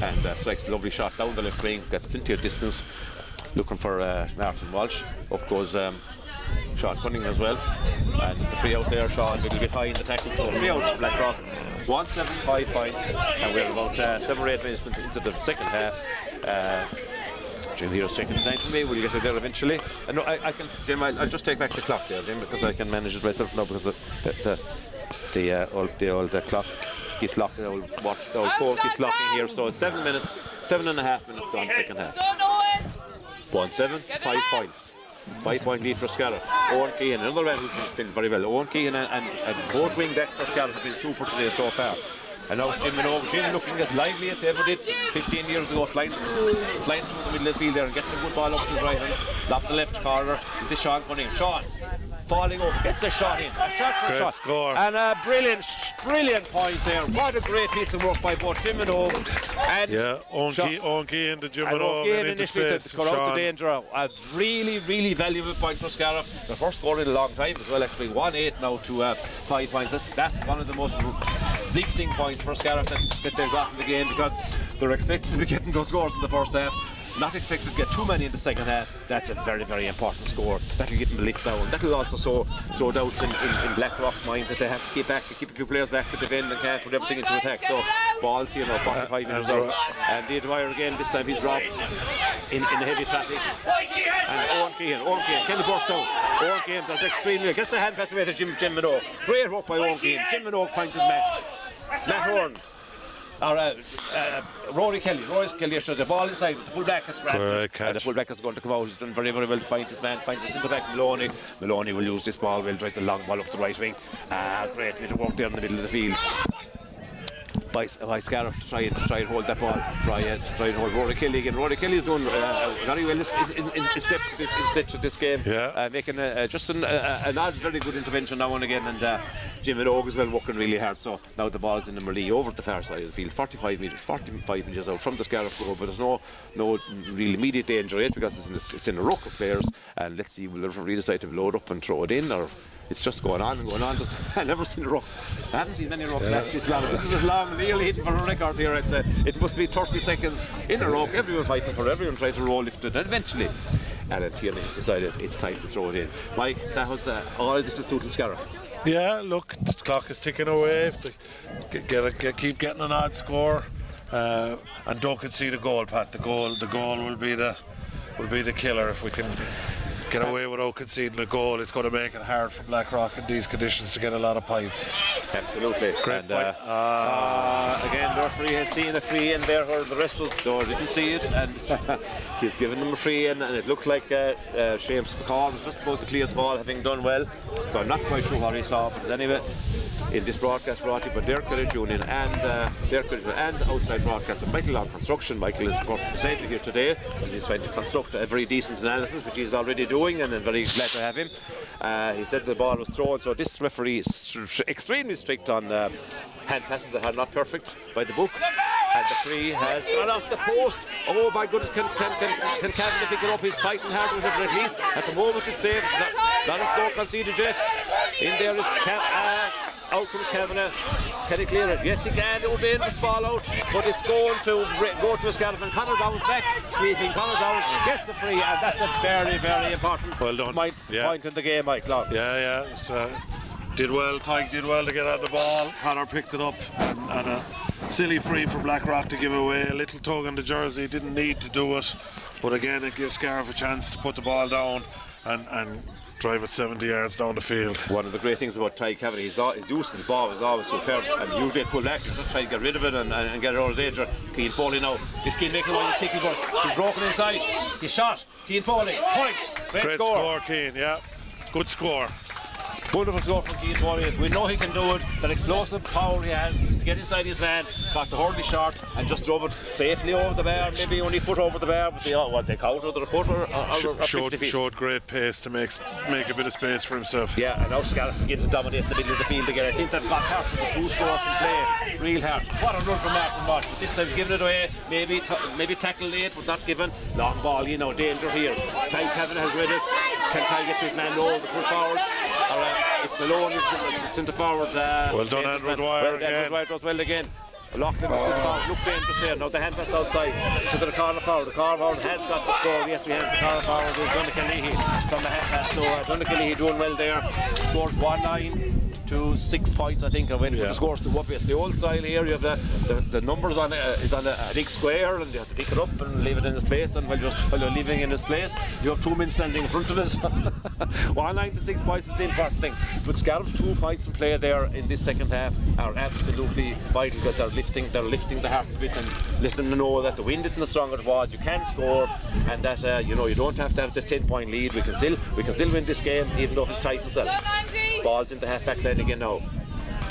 and strikes a lovely shot down the left wing. Got plenty of distance. Looking for Martin Walsh. Up goes Sean Cunningham as well, and it's a free out there. Sean a little bit high in the tackle, so free out for Blackrock. 175 points, and we're about 7 or 8 minutes into the second half. Jim Hero's checking the time for me. We'll get it there eventually. And no, I can, Jim. I'll just take back the clock there, Jim, because I can manage it myself now, because the old clock keeps locking. The old phone keeps locking here. So it's 7 minutes, 7.5 minutes gone second half. 1-7, 5 points. 5-point lead for Scariff. Owen Keehan, another man who's been very well. Owen Keehan and both wing backs for Scariff have been super today so far. And now Jim looking as lively as ever did 15 years ago, flying through the middle of the field there and getting a good ball up to his right hand. Lock the left corner. This is Sean Cunningham. Sean falling over, gets a shot in. A shot for a shot. Score. And a brilliant point there. What a great piece of work by both Jim and Owen. And Owen Keehan and Jim and Owen into space. To cut out the danger. A really valuable point for Scariff. The first score in a long time as well, actually. 1-8 now to 5 points. That's one of the most lifting points for Scariff that they've got in the game, because they're expected to be getting those scores in the first half. Not expected to get too many in the second half. That's a very important score. That'll give them a lift down. That'll also sow doubts in Blackrock's mind that they have to keep a few players back to defend and can't put everything into attack. So balls, 45 minutes out. And the Dwyer again, this time he's robbed in heavy traffic. And Owen Keehan, can he burst out? Owen Keehan does extremely well. Gets the hand pass away to Jim Minogue. Great work by Owen Keehan. Jim Minogue finds his man. Matt Horn. Rory Kelly shows the ball inside, but the full-back has grabbed it, and the full-back is going to come out. He's done very well to find his man, finds the centre-back Maloney will use this ball well, drives a long ball up the right wing. Great bit of work there in the middle of the field by Scariff to try and hold that ball, try and hold Rory Kelly again. Rory Kelly is doing very well in steps of this game, making just an odd, very good intervention now and again, and Jim Minogue as well working really hard. So now the ball is in the melee over the far side of the field, 45 inches out from the Scariff goal, but there's no real immediate danger yet, because it's in a ruck of players, and let's see, will the referee decide to load up and throw it in, or it's just going on. I've never seen a ruck. I haven't seen many rucks last this long. This is as long, nearly hitting for a record here. It must be 30 seconds in a rock. Everyone fighting for it, everyone trying to roll lift it, and eventually and then Tierney has decided it's time to throw it in. Mike, that was all this is suiting Scariff. Yeah, look, the clock is ticking away. Keep getting an odd score, and don't concede a goal, Pat. The goal will be the killer. If we can get away without conceding a goal, it's going to make it hard for Blackrock in these conditions to get a lot of points. Absolutely. Great fight. Again, the referee has seen a free in there where the rest was didn't see it, and he's given them a free in, and it looked like Seamus McCall was just about to clear the ball, having done well. So I'm not quite sure what he saw, but anyway, in this broadcast brought to you by Derek Curry Union and outside broadcaster Michael on construction. Michael is of course presented here today, and he's trying to construct a very decent analysis, which he's already doing, and I'm very glad to have him. He said the ball was thrown, so this referee is extremely strict on hand passes that are not perfect by the book. And the free has gone off the post. Oh my goodness, can Cavan pick it up? He's fighting hard with it, but at least at the moment it's saved. Not a score conceded yet. In there is out comes Kavanagh. Can he clear it? Yes, he can. It would be in the ball out, but it's going to go to a scariff, and Conor Downs back. Sweeping. Conor Downs gets a free, and that's a very, very important point in the game, Mike Long. Yeah. Did well, Tyke did well to get on the ball. Conor picked it up, and a silly free for Blackrock to give away. A little tug on the jersey, didn't need to do it, but again it gives Scariff a chance to put the ball down and drive it 70 yards down the field. One of the great things about Ty Kavanagh, his use of the ball is always superb, and usually at full back, he's just trying to get rid of it and get it out of danger. Keane Foley now, this Keane making one of the tickle, but he's broken inside, he's shot, Keane Foley, point, great score, Keane, yeah, good score. Wonderful score from Keane Foley. We know he can do it. That explosive power he has to get inside his man, got the hurley short and just drove it safely over the bar, maybe only a foot over the bar, but they count under a foot or 50 feet. Showed great pace to make a bit of space for himself. Yeah, and now Scariff begins to dominate in the middle of the field again. I think they've got Hart for the 2 scores in play. Real Hart. What a run from Martin Marsh. But this time he's given it away. Maybe tackled late, but not given. Long ball, danger here. Ty Kavanagh has read it. Can Ty get to his man low, the full forward? It's Malone, it's into forward. Well done, Andrew Dwyer again. Andrew Dwyer does well again. Loughlin was into forward, looked dangerous there. Now the hand pass outside to the corner forward. The corner forward has got the score. Yes, he has the corner forward. It's Donnacha Leahy from the hand pass. So Donnacha Leahy doing well there. Scores 1-9 to 6 points, I think. And when the scores to up, it's the old style here. You have the numbers on is on a big square, and you have to pick it up and leave it in its place. And while you're leaving in its place, you have 2 men standing in front of it. 1-9 to 6 points is the important thing. But Scariff's 2 points in play there in this second half are absolutely vital, because they're lifting the Hearts a bit and letting them know that the wind isn't as strong as it was. You can score, and that you don't have to have this 10-point lead. We can still win this game, even though it's tight itself. Balls in the half-back line again now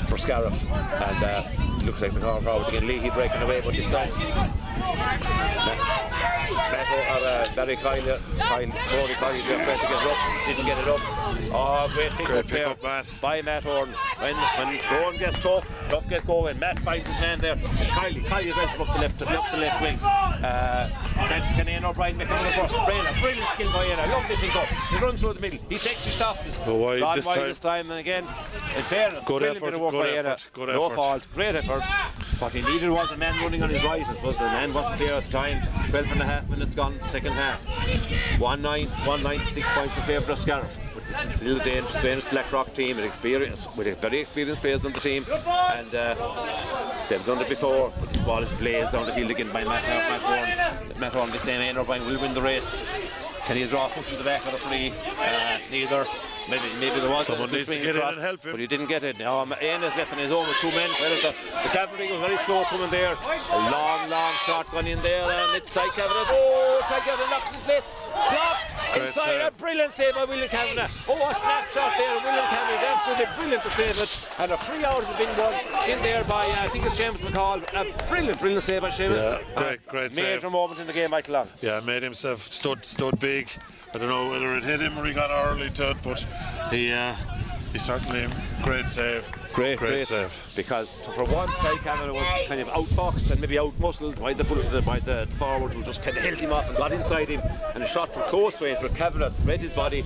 for Scariff, and looks like the corner forward again. Leahy breaking away, but this time Barry Kyle trying to get it up, didn't get it up. Oh, great pick up there by Matt Horn. When going gets tough get going. Matt finds his man there. It's Kylie drives him up the left wing. Can Ian O'Brien make another cross? Brilliant skill by Ian. Lovely pick up. He runs through the middle. He takes his stop. Wide this time, and again, in fairness, brilliant bit of work by Ian. No fault, great effort. What he needed was a man running on his right. I suppose the man wasn't there at the time. 12.5 minutes gone, second half. 1-9 to 6 points in favour of Scariff. But this is still a dangerous Blackrock team with a very experienced players on the team, and they've done it before. But this ball is blazed down the field again by Matt Horn. Matt Horn, the same Ian O'Brien will win the race. Can he draw a push in the back of the free? Neither. Maybe there was someone needs to get in and help him, but he didn't get it. Now Ian is left on his own with 2 men. Well, the cavalry was very slow coming there. A long shot gone in there, and it's Ty Kavanagh. Oh, Ty Kavanagh knocks in place. Blocked inside. A brilliant save by William Kavanagh. Oh, a snapshot there. William Kavanagh, absolutely brilliant to save it. And a free out has been done in there by I think it's Seamus McCall. A brilliant save by Seamus. Yeah, great save. Major moment in the game, Michael Long. Yeah, made himself stood big. I don't know whether it hit him or he got early to it, but he certainly great save. Great save. Because for once Ty Kavanagh was kind of outfoxed and maybe outmuscled by the forward, who just kind of held him off and got inside him, and a shot from close range, but Kavanagh spread his body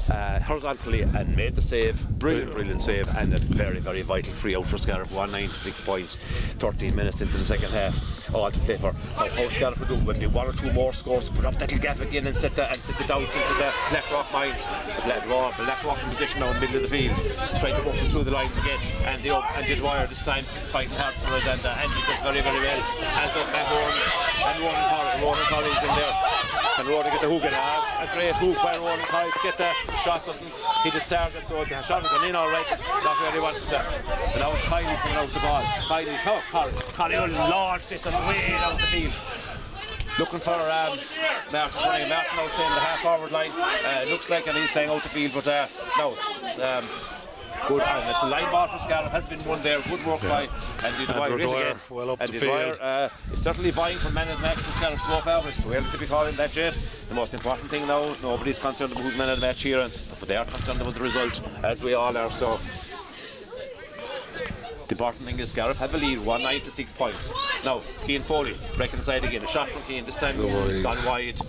horizontally and made the save. Brilliant save, and a very vital free out for Scariff. 196 points, 13 minutes into the second half. All to play for. How Scariff would do would be 1 or 2 more scores to put up that little gap again and set the doubts into the Blackrock mines. Blackrock in position now in the middle of the field, trying to walk them through the lines again, and the Dwyer this time fighting hard for it, and he does very well, as does Ronan Corrie is in there. And Ronan get the hook in. A great hook by Ronan Corrie to get the shot, doesn't hit his target, so the shot has gone in alright, not where he wanted to. But now it's Kiley's coming out the ball. Kiley, Corrie will launch this and way down the field. Looking for Martin out playing the half-forward line. Looks like he's playing out the field, but no, it's good. And it's a line ball for Scariff, has been won there. Good work by Andy Dwyer. Well up and the field. Dwyer is certainly vying for man of the match for Scariff so far, but it's too early to be calling that yet. The most important thing now, nobody's concerned about who's man of the match here, but they are concerned about the result, as we all are. So the important thing is Scariff have a lead, 196 points. Now, Cian Foley breaking the side again. A shot from Cian this time. It's gone wide.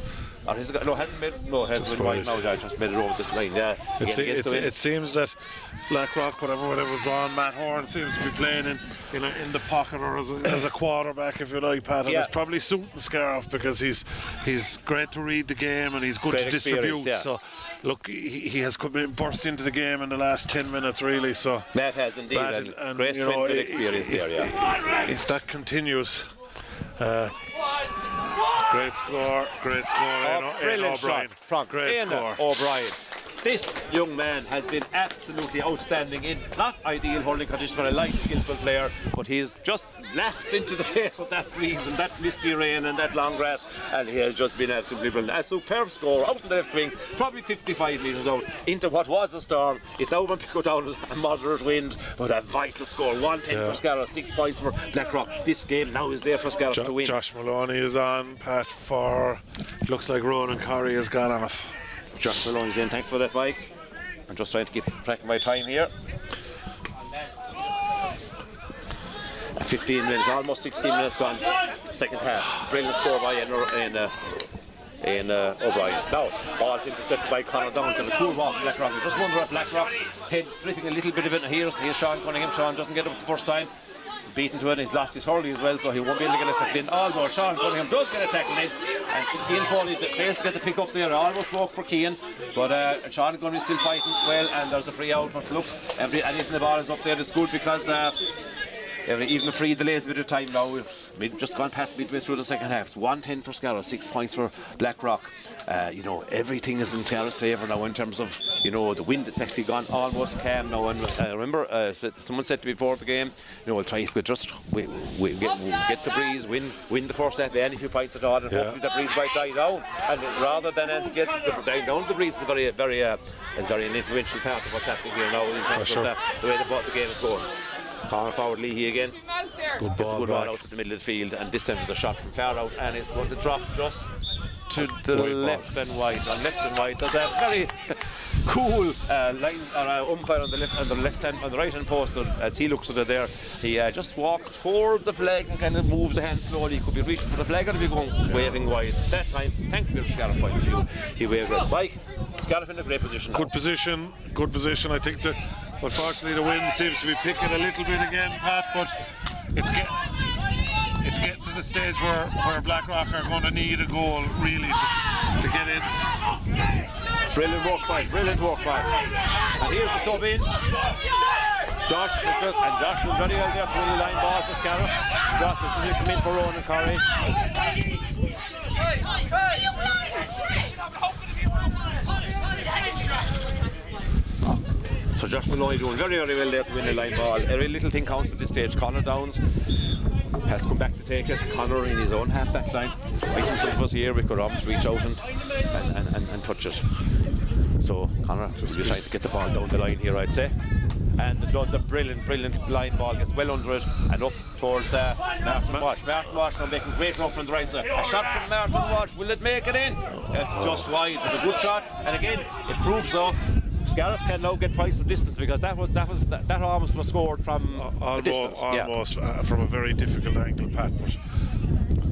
Or has it got, hasn't been wide now. I just made it over this line. Yeah, it seems that Blackrock, whatever drawn Matt Horn seems to be playing in the pocket or as a quarterback, if you like, Pat. And it's probably suiting Scariff because he's great to read the game and he's good great to distribute. Yeah. So look, he has burst into the game in the last 10 minutes really. So Matt has indeed, and great strength and experience there. If that continues. Great score, Ian O'Brien. Great score. O'Brien. This young man has been absolutely outstanding in not ideal hurling conditions for a light, skillful player, but he's just laughed into the face of that breeze and that misty rain and that long grass, and he has just been absolutely brilliant. A superb score out in the left wing, probably 55 metres out into what was a storm. It's now been picked down a moderate wind, but a vital score. 110 for Scariff, 6 points for Blackrock. This game now is there for Scariff to win. Josh Maloney is on, Pat, for it looks like Ronan Corrie has gone off. Josh Maloney's in, thanks for that, Mike. I'm just trying to keep track of my time here. 15 minutes, almost 16 minutes gone, second half. Brilliant score by Ian O'Brien. Now, ball's intercepted by Conor down to the cool walk of Blackrock. You just wonder if Blackrock's head's dripping a little bit of it. Here's Sean Cunningham. Sean doesn't get up the first time. Beaten to it, he's lost his hurley as well, so he won't be able to get a tackle in. Although Sean Cunningham does get a tackle in, and Cian Foley fails to get the pick up there. Almost broke for Cian, but Sean Cunningham is still fighting well, and there's a free out. But look, anything the ball is up there is good because even the free delays a bit of time now. We've just gone past midway through the second half. It's 110 for Scariff, 6 points for Blackrock. Everything is in Scariff's favour now in terms of the wind. It's actually gone almost calm now. And remember, someone said before the game, we'll try if we just get the breeze, win the first half, any few points at all, and hopefully the breeze might die down. And rather than anything else, it's dying down. The breeze is a very an influential part of what's happening here now in terms of the way the game is going. Corner forward Leahy again. It's a good ball out to the middle of the field, and this time there's a shot from far out, and it's going to drop just to the left and wide. On left and wide, there's a very cool line umpire on the right hand post. As he looks at it there, he just walks towards the flag and kind of moves the hand slowly. He could be reaching for the flag, or if he's going waving wide. That time, thank you, Scariff point of view, he waved it. Mike, Scariff in a great position. Good position. I think unfortunately the wind seems to be picking a little bit again, Pat, but it's getting to the stage where Blackrock are going to need a goal really to get in. Brilliant work by. And here's the sub in. Josh does very well there to win the line ball for Scariff. Josh is come in for Ronan Corrie. So Josh Maloney doing very well there to win the line ball. Every little thing counts at this stage. Conor Downs has come back to take it. Conor in his own half-back line. Right in front of us here, we could almost reach out and touch it. So Conor just trying to get the ball down the line here, I'd say. And it does a brilliant line ball, gets well under it and up towards Martin Walsh. Martin Walsh now making great run from the right side. A shot from Martin Walsh, will it make it in? It's just wide, it's a good shot, and again, it proves so. Scariff can now get points from distance because that almost was scored from a distance. Almost from a very difficult angle, Pat.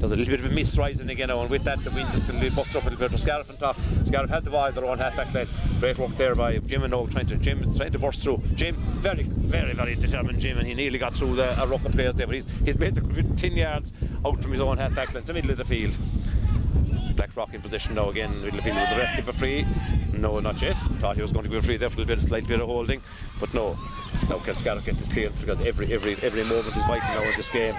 There's a little bit of a mist rising again now, and with that the wind is going to be busted up a little bit. Scariff on top. Scariff had the ball, their own half-back line. Great work there by Jim and O trying to burst through. Jim, very, very, very determined Jim, and he nearly got through a ruck of players there, but he's made the 10 yards out from his own half-back line to the middle of the field. Blackrock in position now again, middle of the field. With the ref give a free? No, not yet. Thought he was going to give a free there for a slight bit of holding, but no. Now can Scariff get this clearance, because every moment is vital now in this game.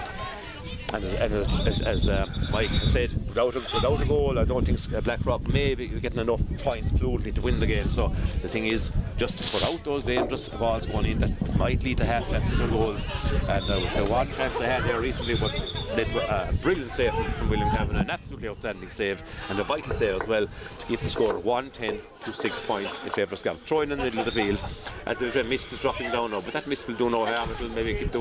And as Mike has said, without a goal, I don't think Blackrock may be getting enough points fluidly to win the game. So the thing is, just to put out those dangerous balls going in that might lead to half chances or goals. And the one chance they had there recently was a brilliant save from William Cavan, an absolutely outstanding save, and a vital save as well to keep the score 1-10 to 6 points in favour of Scariff. Throwing in the middle of the field, as the mist is dropping down now, but that mist will do no harm. It will maybe keep the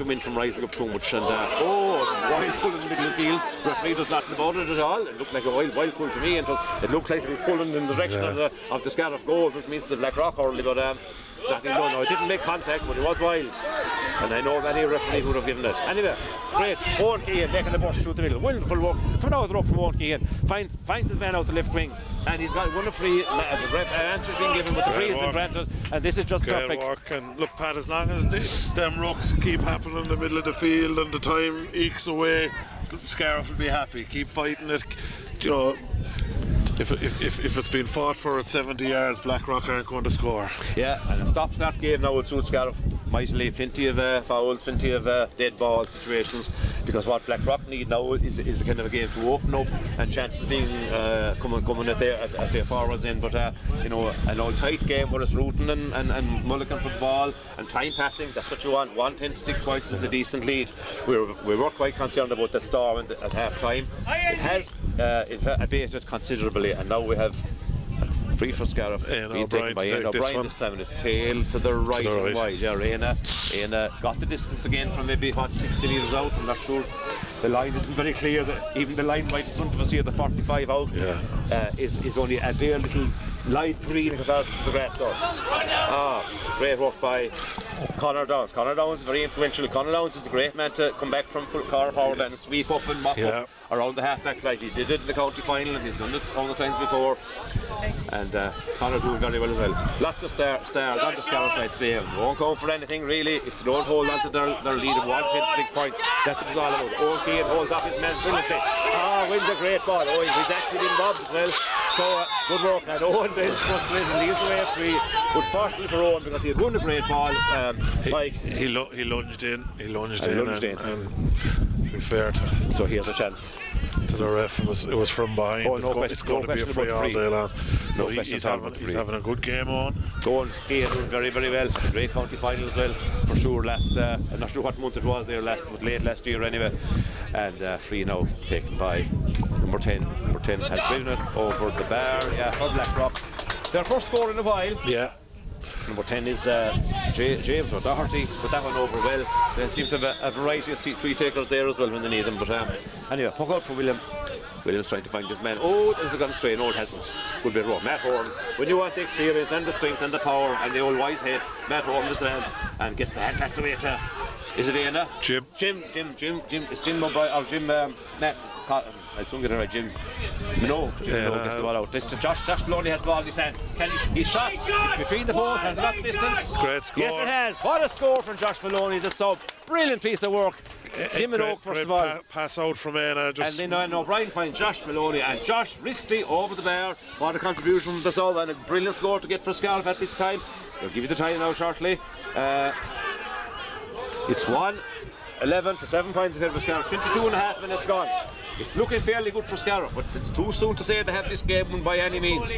wind from rising up too much. And wild pull in the middle of the field. Referee does nothing about it at all. It looked like a wild pull to me, and it looked like it was pulling in the direction of the Scariff goal, which means the Blackrock hurley, but nothing done. No, it didn't make contact, but it was wild, and I know any referee would have given it. Anyway, great. Owen Keane making the burst through the middle. Wonderful work. Coming out of the ruck from Owen Keane. Finds his man out the left wing, and he's got one free. The answer's been given, but the free has been granted, and this is just perfect. Work. And look, Pat, as long as them rucks keep happening in the middle of the field and the time ekes away, Scariff will be happy. Keep fighting it. You know, if it's been fought for at 70 yards, Blackrock aren't going to score. Yeah, and it stops that game now. It suits Scariff mightily. Plenty of fouls, plenty of dead ball situations, because what Blackrock need now is a kind of a game to open up, and chances being coming at their forwards in. But you know, an old tight game where it's Rutan and Mulligan for the ball and time passing. That's what you want. 1-10 to 6 points is a decent lead. We were quite concerned about the Storm at half time. It has in fact abated considerably, and now we have free for Scariff, being taken by Ian O'Brien this time, and his tail to the right and wide. Yeah, Raina got the distance again from maybe 60 metres out. I'm not sure. The line isn't very clear. Even the line right in front of us here, the 45 out, is only a bare little light green compared to the grass. So, great work by Conor Downs. Conor Downs is very influential. Conor Downs is a great man to come back from full corner forward and sweep up and mop up around the half-back like he did it in the county final, and he's done it all the times before. And Conor doing very well as well. Lots of stars on the Scariff side today. They won't go for anything really if they don't hold on to their lead of 1-10 to 6 points. That's what it's all about. Owen Keane holds off his man brilliantly. Wins a great ball. He's actually been bobbed as well. So good work. And Owen then frustrated, leaves away a free. But fortunately for Owen, because he had won a great ball. He lunged in. And to be fair to. So he has a chance. To the ref, it was from behind. It's going to be a free all day long. No, he's having a good game on. Going, he doing very, very well. Great county final as well, for sure. I'm not sure what month it was there but late last year anyway. And free now taken by number 10. Number 10 had driven it over the bar. Yeah, for Blackrock. Their first score in a while. Yeah. Number 10 is James O'Doherty, put that one over well. They seem to have a variety of free takers there as well when they need them. But anyway, puck out for William. William's trying to find his man. There's a gun stray. No, it hasn't. Good bit wrong. Matt Horn. When you want the experience and the strength and the power and the old wise head, Matt Horn is there and gets the hand pass away to. Is it Ian? Jim. It's Jim Mumbai or Jim Matt. I'll soon get it right, Jim. No, Jim gets the ball out. This to Josh Maloney has the ball in his hand. He's shot. He's between the posts. Has he got the distance? Great score. Yes, it has. What a score from Josh Maloney, the sub. Brilliant piece of work. Jim and Oak first of all. Pass out from Anna. And then O'Brien finds Josh Maloney, and Josh wristy over the bar. What a contribution from the sub, and a brilliant score to get for Scariff at this time. We'll give you the time now shortly. It's 1-11 to 7 points in favor of Scariff. 22.5 minutes gone. It's looking fairly good for Scariff, but it's too soon to say they have this game won by any means.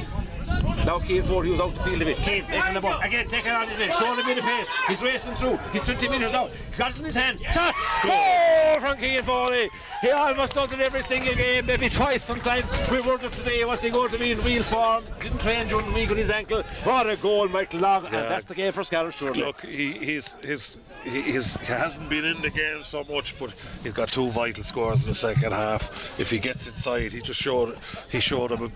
Now Keane Ford, he was out the field a bit. Keane making the ball again, taking on his bit, showing a bit of pace. He's racing through. He's 20 metres now. He's got it in his hand. Shot! Goal from Keane Foley. He almost does it every single game, maybe twice sometimes. We wondered today, was he going to be in real form? Didn't train during the week on his ankle. What a goal, Michael Long, and that's the game for Scariff, surely. Look, he hasn't been in the game so much, but he's got 2 vital scores in the second half. If he gets inside, he showed him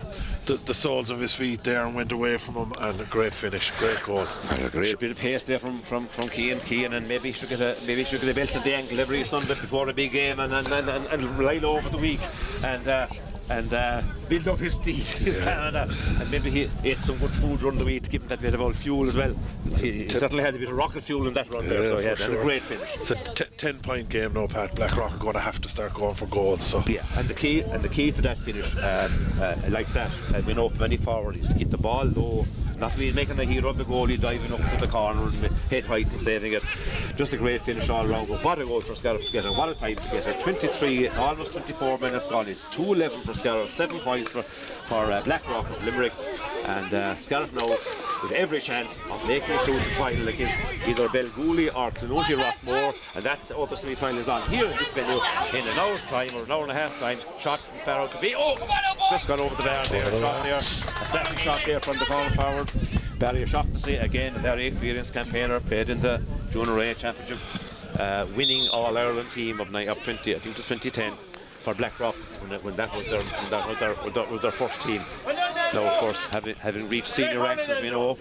the soles of his feet there, and went away from him, and a great finish, great goal. A great bit of pace there from Keane, and maybe he should get a belt at the ankle every Sunday before a big game, and ride over the week, and build up his stamina, and maybe he ate some good food during the week to give him that bit of old fuel as well. He certainly had a bit of rocket fuel in that run there, so he had a great finish. It's a 10-point game now, Pat. Blackrock are going to have to start going for goals. So yeah, and the key to that finish, like that, we know from any forward, is to keep the ball low, not to be making a hero of the goalie diving up to the corner and head height and saving it. Just a great finish all round. But what a goal for Scariff to get it. What a time to get it. 23, almost 24 minutes gone. It's 2-11 for Scariff, 7 points for Blackrock of Limerick. And Scariff now with every chance of making it through to the final against either Belgooley or Clonulty Rossmore, and that's other semi-final is on here in this venue in an hour's time or an hour and a half time. Shot from Farrell could be just got over the bar there, shot there, a snapping shot there from the corner forward. Barry O'Shaughnessy, again a very experienced campaigner, played in the Junior A Championship, winning All-Ireland team of 20, I think it was 2010 for Blackrock when that was their first team. Now, of course, having reached senior ranks, as we know,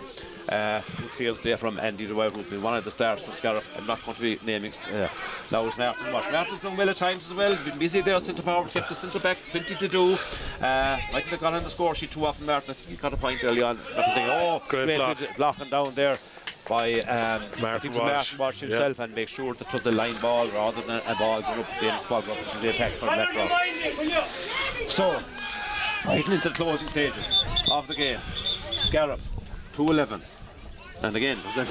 fields there from Andy Dwyer, who's been one of the stars for Scariff. I'm not going to be naming now it's Martin Walsh. Martin's done well at times as well, been busy there at centre forward, kept the centre back, plenty to do. Mightn't have gone on the score sheet too often, Martin. I think he got a point early on. Great blocking down there by Martin Walsh himself, and make sure that it was a line ball rather than a ball going up the ball going up to the attack from Blackrock. So, getting into the closing stages of the game, Scariff 2-11, and again is it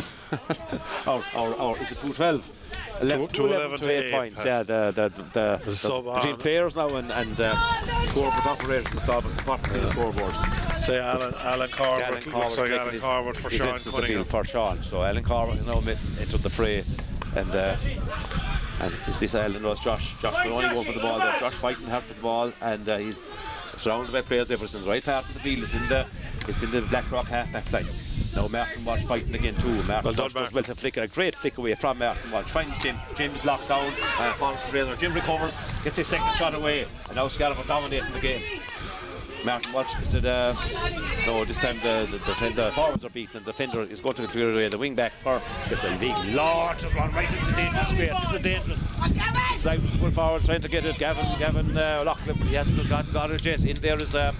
or is it 2-12? 2-11 to 8 points. Yeah, the between players now and scoreboard operators, the sub support the scoreboard. Say Alan Corbett. Looks like Alan Corbett for Sean Cunningham. For Sean. So Alan Corbett now entered the fray, and is this Alan? No, it's Josh. Josh will only go for the ball there. Josh fighting hard for the ball, and he's surrounded by players there, but it's in the right part of the field. It's in the Blackrock half-back line. Now Martin Walsh fighting again too. Martin Walsh does well to flick a great flick away from Martin Walsh. Finds Jim. Jim's locked down. Jim recovers, gets his second shot away, and now Scariff are dominating the game. Martin Walsh said, no, this time the forwards are beaten, and the defender is going to clear away the wing back for this a big launches run right into the dangerous square. This is dangerous. Side full forward trying to get it. Gavin Loughlin, but he hasn't got it yet. In there is a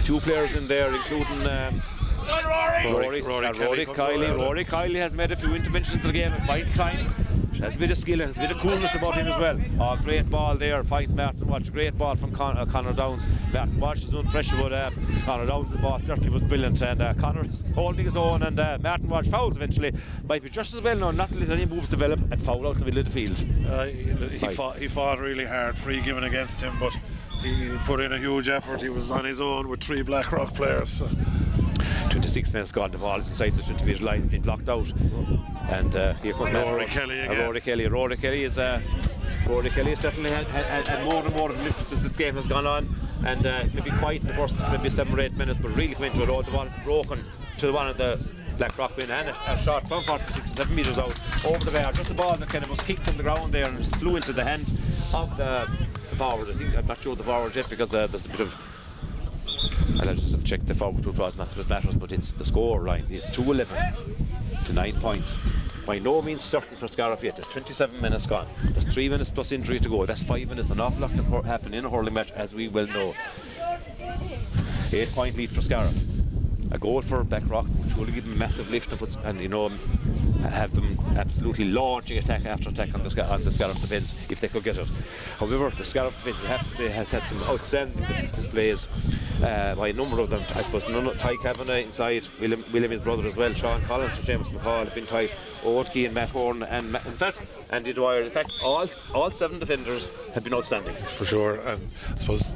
few players in there, including Rory Kiley has made a few interventions in the game at vital times. Has a bit of skill and has a bit of coolness about him as well. Oh, great ball there, finds Martin Walsh. Great ball from Conor Downs. Martin Walsh is under pressure, but Conor Downs' ball certainly was brilliant, and Conor is holding his own, and Martin Walsh fouls eventually. Might be just as well now not to let any moves develop and foul out in the middle of the field. He fought really hard, free given against him, but he put in a huge effort. He was on his own with 3 Blackrock players. So. 26 minutes gone, the ball is inside the 20 metre line, it's been blocked out, and here comes Rory Kelly again. Rory Kelly is certainly had more and more since this game has gone on, and maybe quiet in the first maybe 7 or 8 minutes, but really went to it all. The ball is broken to one of the Blackrock win, and a shot from 46 7 metres out over the bar. Just the ball that kind of was kicked on the ground there and just flew into the hand of the forward. I think I'm not sure the forward yet, because there's a bit of, I'll just have to check the forward to cross, not that it matters, but it's the score line is 2-11 to 9 points. By no means certain for Scariff yet. There's 27 minutes gone. There's 3 minutes plus injury to go. That's 5 minutes. An awful lot can happen in a hurling match, as we well know. 8-point lead for Scariff. A goal for Blackrock, which will give them a massive lift and have them absolutely launching attack after attack on the Scariff defence if they could get it. However, the Scariff defence, we have to say, has had some outstanding displays by a number of them. I suppose Ty Kavanagh inside, William his brother as well, Sean Collins and James McCall have been tight, Oatkey and Matt Horn, and in fact Andy Dwyer. In fact, all 7 defenders have been outstanding. For sure, and I suppose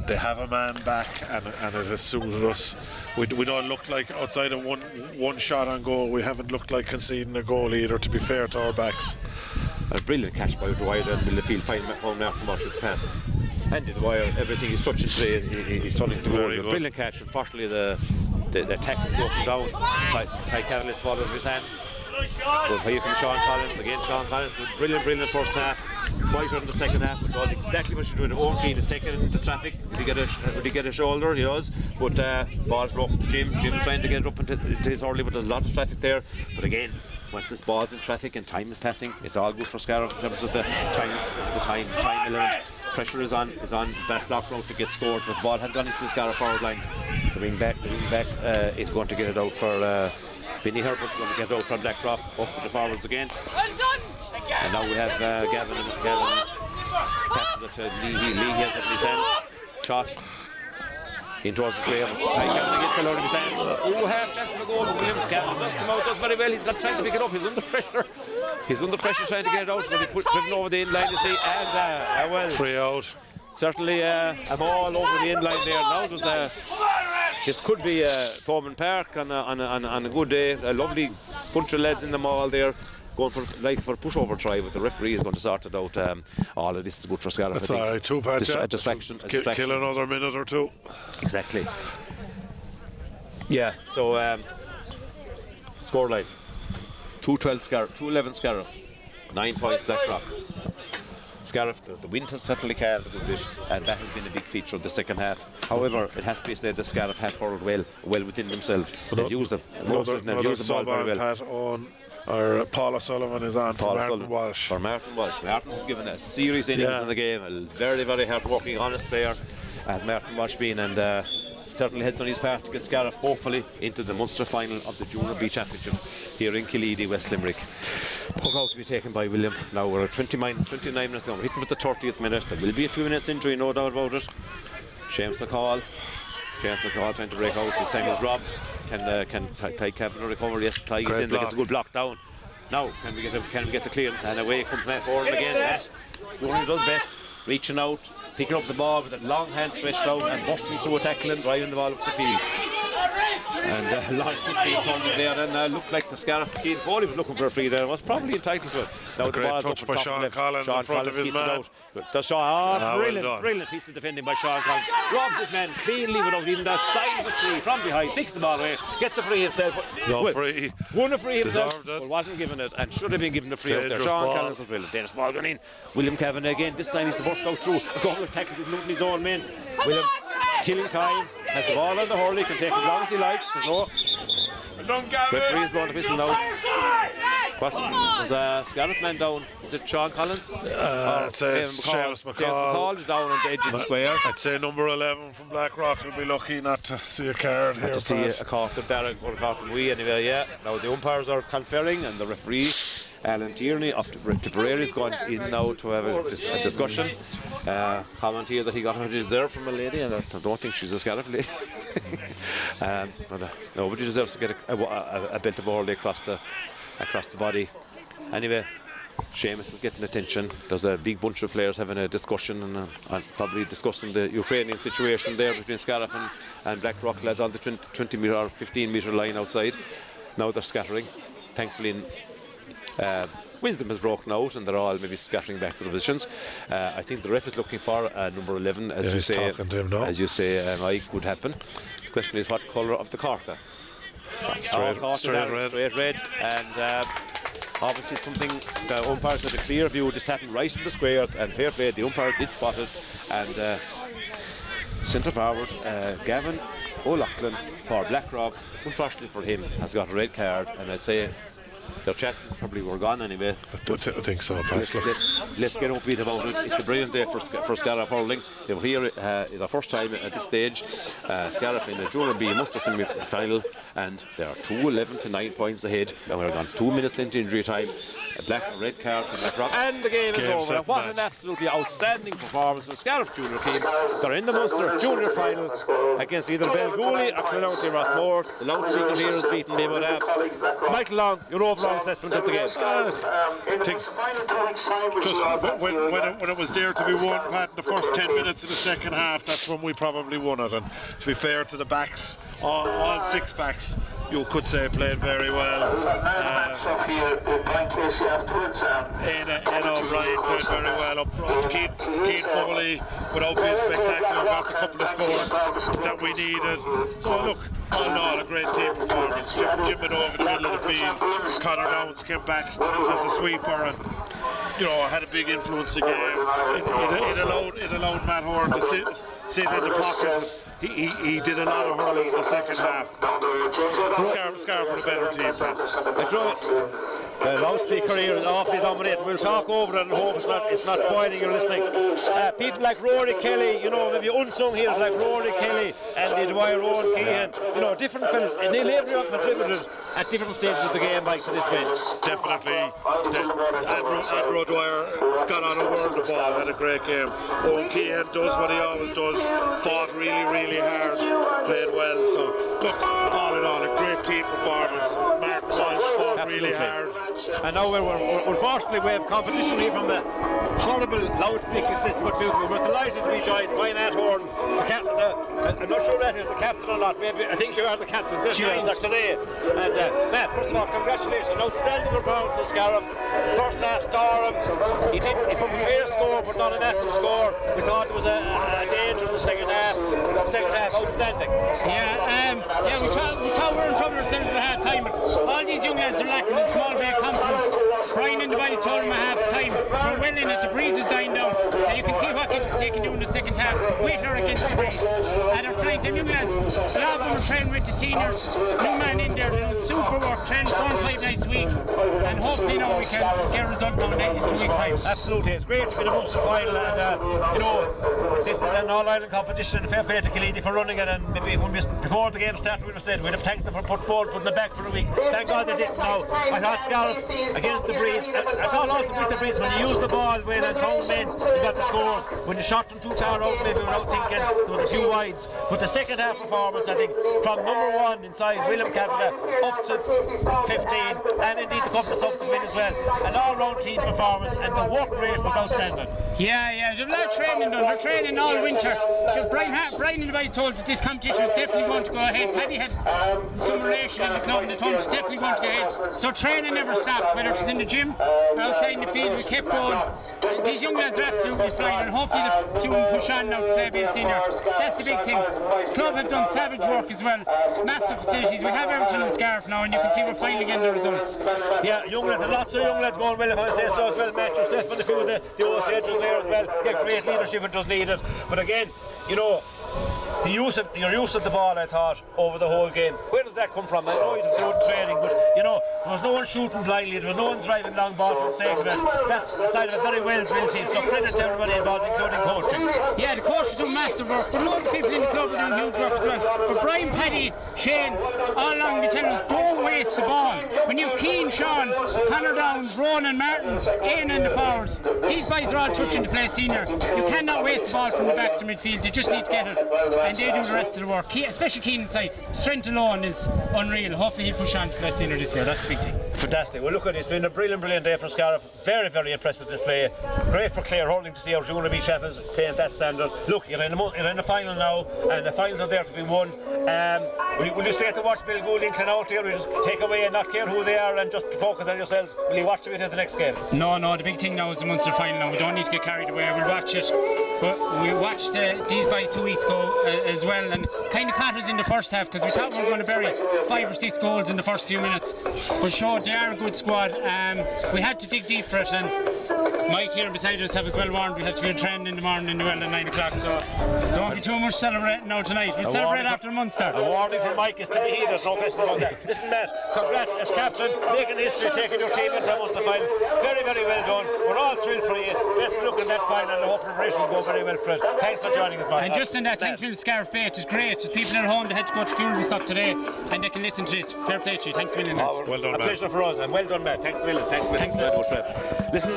they have a man back, and it has suited us. We don't look like, outside of one shot on goal, we haven't looked like conceding a goal either, to be fair to our backs. A brilliant catch by Dwyer down the middle of the field, finding Martin Walsh with the pass. Andy Dwyer, everything he's touching today, he's starting to go. A brilliant catch. Unfortunately, the attack was broken down. Ty Catalyst followed his hand, Good play from Sean Collins. Again, Sean Collins with brilliant first half. Quieter in the second half, but does exactly what she's doing. Owen Keane is taking it into traffic. Would he get a shoulder? He does. But ball's broken to Jim. Jim's trying to get it up into his hurley, but there's a lot of traffic there. But again, once this ball's in traffic and time is passing, it's all good for Scariff in terms of the time element. Pressure is on that block route to get scored, but the ball has gone into the Scariff forward line. The wing back is going to get it out for Vinnie Herbert's going to get it out from Blackrock up to the forwards again. And now we have Gavin passes it to Lee. Lee has it in his hand. Shot in towards the Graham. Gavin again fell out of his hand. Oh, half chance of a goal. Gavin must come out, does very well. He's got trying to pick it up. He's under pressure trying to get it out, but he driven over the end line, you see, and well, free out. Certainly a ball over the end line there. Now there's this could be Thomond Park on a good day. A lovely bunch of lads in the mall there, going for a pushover try, but the referee is going to sort it out. All of this is good for Scariff. That's all right, two patch. A distraction. Kill another minute or two. Exactly. Yeah. So scoreline: 2-12 Scariff, 2-11 Scariff, 9 points Blackrock. Scariff, the wind has certainly carried a good bit, and that has been a big feature of the second half. However, it has to be said that Scariff have hurled well within themselves. They've used the ball very well. Pat on, or Paul O'Sullivan is on for Martin Walsh. Martin has given a serious innings in the game. A very, very hard-working, honest player, as Martin Walsh been, and certainly has done his part to get Scariff hopefully into the Munster final of the Junior B Championship here in Killeedy, West Limerick. Puck out to be taken by William. Now we're at 29 minutes now. We're hitting with the 30th minute. There will be a few minutes injury, no doubt about it. James McCall trying to break out. This time he's robbed. Can Ty Kavanagh recover? Yes, Ty is in. Gets a good block down. Now can we get the clearance? And away comes Matt Horan again. Matt doing what he does best, reaching out, picking up the ball with a long hand stretched out and busting through a tackle and driving the ball up the field. And long twisting turn there, and looked like the Scariff Keane Foley was looking for a free there. Was probably entitled to it. Now a great touch by Sean Collins in front of his man. Brilliant piece of defending by Sean Collins. Robs his man cleanly without even the sign of a free from behind. Takes the ball away, gets a free himself. Free. Won a free himself, but wasn't given it, and should have been given the free out there. Sean Collins was brilliant. Dennis ball going in. William Kavanagh again. This time he's the burst out through. A couple of tackles with Newton his own men. William killing time. Has the ball on the hurley, can take as long as he likes. There's no referee is blowing the whistle now. There's a Scariff man down. Is it Sean Collins? It says Seamus McCall. Is down on the edge of the square. I'd say number 11 from Blackrock will be lucky not to see a card here. To see a Carter Derek or Carter Wee anyway, yeah. Now the umpires are conferring, and the referee Alan Tierney of Tipperary is going in now to have a discussion. Comment here that he got a reserve from a lady, and I don't think she's a Scariff lady. Nobody deserves to get a bit of all across the body. Anyway, Seamus is getting attention. There's a big bunch of players having a discussion and probably discussing the Ukrainian situation there between Scariff and Blackrock lads on the 20 metre or 15 metre line outside. Now they're scattering. Thankfully, wisdom has broken out and they're all maybe scattering back to the positions. I think the ref is looking for number 11, as you say, Mike, would happen. The question is, what colour of the Carter? Straight red, and obviously something the umpires had a clear view. This happened right in the square, and fair play, the umpire did spot it, and centre forward Gavin O'Loughlin for Blackrock, unfortunately for him, has got a red card, and I'd say their chances probably were gone anyway. I think so, Pat. Let's get upbeat about it. It's a brilliant day for Scariff hurling. They were here the first time at this stage. Scariff in the Junior B Munster semi-final, and they are 2-11 to 9 points ahead. And we're gone 2 minutes into injury time. A red card from Blackrock, and the game is over. What an absolutely outstanding performance from the Scariff junior team. They're in the Munster junior final against either Belgooley or Clonouty Rossmore. The loudspeaker here is beaten me, but Michael Long, your overall assessment of the game. Just when it was there to be won, Pat, in the first 10 minutes of the second half, that's when we probably won it. And to be fair to the backs, all 6 backs, you could say played very well. Ed O'Brien played very well up front. Keith Foley, without being spectacular, got the couple of scores that we needed. So look, all in all, a great team performance. Jim Minogue in the middle of the field. Connor Downs came back as a sweeper and had a big influence in the game. It allowed Matt Horn to sit in the pocket. He did a lot of hurling in the second half. Scariff for the better team, Pat. The loudspeaker here is awfully dominating. We'll talk over it and hope it's not spoiling your listening. People like Rory Kelly, maybe unsung heroes like Rory Kelly and the Dwyer Owen Keehan, different fellas, and nearly everyone contributed at different stages of the game, Mike, to this win. Definitely. Andrew Dwyer got on a world of ball, had a great game. Owen Keehan does what he always does, fought really, really hard, played well. So, look, all in all, a great team performance. Martin Walsh fought really hard. And now unfortunately we have competition here from the horrible loudspeaking system, but we're delighted to be joined by Matt Horn, the captain. I'm not sure that is the captain or not. Maybe I think you are the captain this year today. And Matt, first of all, congratulations, outstanding performance from Scariff. First half storm. He put a fair score, but not a massive score. We thought there was a danger in the second half. Second half, outstanding. We thought we were in trouble ourselves at half time. All these young lads are lacking a small bit of confidence. Brian and the boys told them at half time we're well in it, the breeze is dying down, and you can see what they can do in the second half with or against the breeze. And they're flying to young lads. A lot of them are training with the seniors. New man in there, they're doing super work, training 4 and 5 nights a week, and hopefully now we can get a result now in 2 weeks' time. Absolutely, it's great to be the Munster final, and this is an all-Ireland competition. Fair play to Killeen for running it, and maybe before the game started, we'd have thanked them for putting it back for a week. Thank God they didn't now. I thought Scariff against the breeze. I thought also with the breeze, when you used the ball well and found men, you got the scores. When you shot from too far out, maybe without thinking, there was a few wides. But the second half performance, I think, from number 1 inside William Cavida up to 15, and indeed the couple of subs to win as well. An all-round team performance, and the work rate was outstanding. Yeah, there's a lot of training done. They're training all winter. Brian and the boys told us this competition is definitely going to go ahead. Paddy had some relation in the club, and they told us definitely going to go ahead. So training never stopped, whether it was in the gym or outside in the field. We kept going. These young lads are absolutely flying, and hopefully a few of them push on now to play a bit of senior. That's the big thing. The club have done savage work as well. Massive facilities. We have everything in Scariff now, and you can see we're finally getting the results. Yeah, young lads, lots of young lads going well, if I say so as well. Matt, yourself and a few of the OCHs there as well. Get great leadership, it does need it. But again, your use of the ball, I thought, over the whole game. Where does that come from? I know you've done training, but there was no one shooting blindly, there was no one driving long ball for the sake of it. That's the side of a very well drilled team. So credit to everybody involved, including coaching. Yeah, the coaches do massive work, but loads of people in the club are doing huge work as well. But Brian, Paddy, Shane, all along be telling us, don't waste the ball. When you've Keane, Sean, Connor Downs, Ronan, Martin, Ian and the forwards, these boys are all touching to play senior. You cannot waste the ball from the backs of midfield. They just need to get it, and they do the rest of the work. Especially Keane inside. Strength alone is unreal. Hopefully he'll push on to play senior this year. That's the big thing. Fantastic. Well, look at it. It's been a brilliant day for Scariff. Very, very impressive display. Great for Clare Hurling to see our junior B champions playing at that standard. Look, you're in the final now, and the finals are there to be won. Will you stay to watch Bill Goulding clean out here? We just take away and not care who they are and just focus on yourselves? Will you watch a bit of the next game? No, the big thing now is the Munster final now. We don't need to get carried away. We'll watch it. But we watched these boys 2 weeks ago as well, and kind of caught us in the first half because we thought we were going to bury 5 or 6 goals in the first few minutes. But sure, they are a good squad. We had to dig deep for it, and Mike here beside us have us well warned. We have to be training in the morning in the well at 9 o'clock, so don't be too much celebrating now tonight. We'll celebrate after Munster. A warning from Mike is to be heeded, no question about that. Listen, Matt, congrats as captain, making history, taking your team into a Munster final. Very, very well done. We're all thrilled for you. Best of luck in that final, and I hope preparations go very well for it. Thanks for joining us, Mike. And just in that, thanks for the Scariff Bay. It is great. The people at home, they had to go to funerals and stuff today, and they can listen to this. Fair play to you. Thanks a million, lads. Well done, a Matt. Pleasure for us, and well done, Matt. Thanks a million. Thanks very much, Matt. Listen,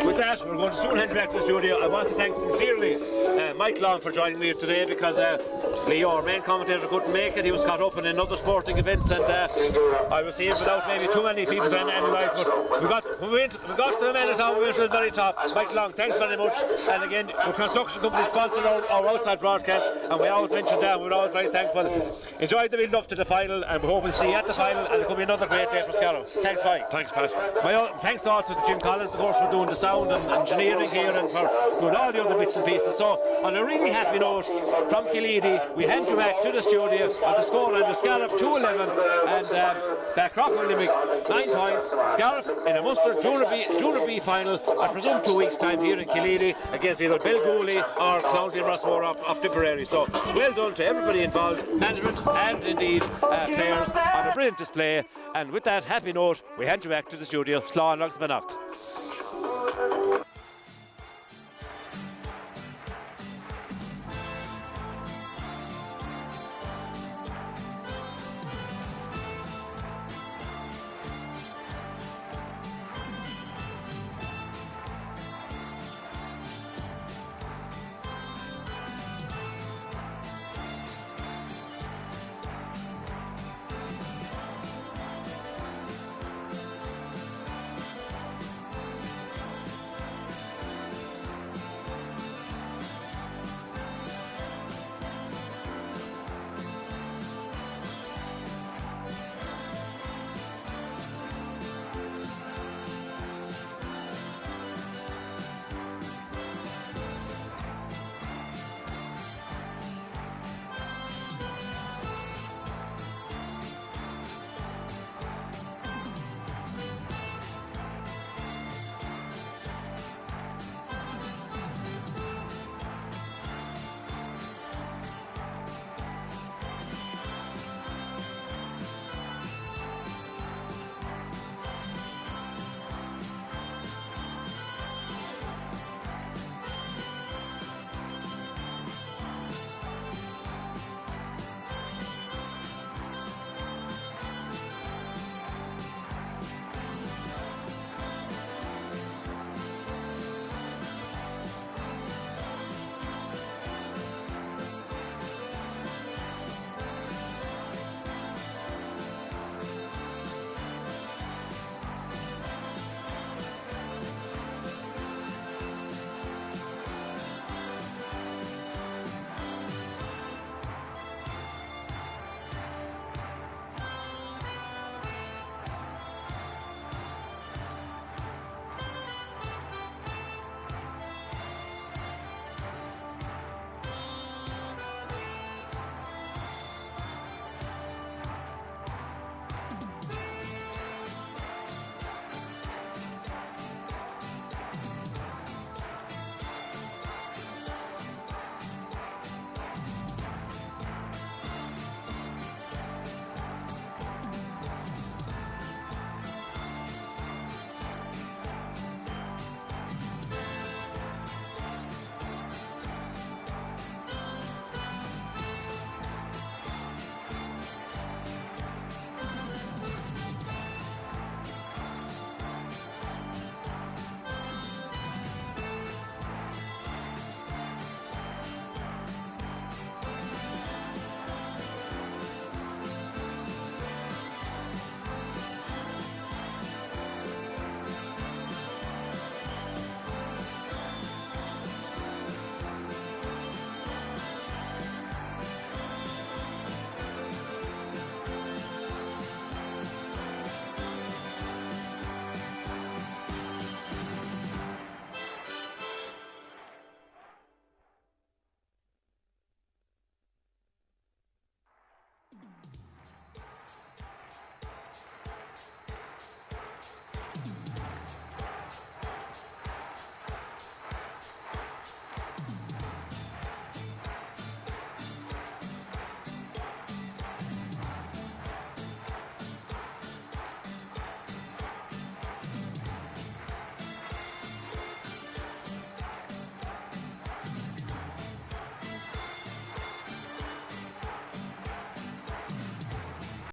with that, we're going to soon head back to the studio. I want to thank sincerely Mike Long for joining me here today, because Leo, our main commentator, couldn't make it. He was caught up in another sporting event, and I was here without maybe too many people to analyse, but we got to the men at top, we went to the very top. Mike Long, thanks very much. And again, our construction company sponsored our outside broadcast, and we always mention that. We're always very thankful. Enjoyed the build up to the final, and we hope we'll see you at the final, and it could be another great day for Scariff. Thanks, bye. Thanks, Pat. Thanks also to Jim Collins, of course, for doing the sound and engineering here, and for doing all the other bits and pieces. So, on a really happy note, from Killeedy, we hand you back to the studio on the scoreline of Scariff 2-11, and that Crocker Limerick 9 points. Scariff in a Munster Junior B final, I presume 2 weeks' time here in Killeedy against either Belgooley or Clowney and Rossmore of Tipperary. So, well done to everybody involved, management and indeed players, on a brilliant display. And with that happy note, we hand you back to the studio. Slán agus beannacht.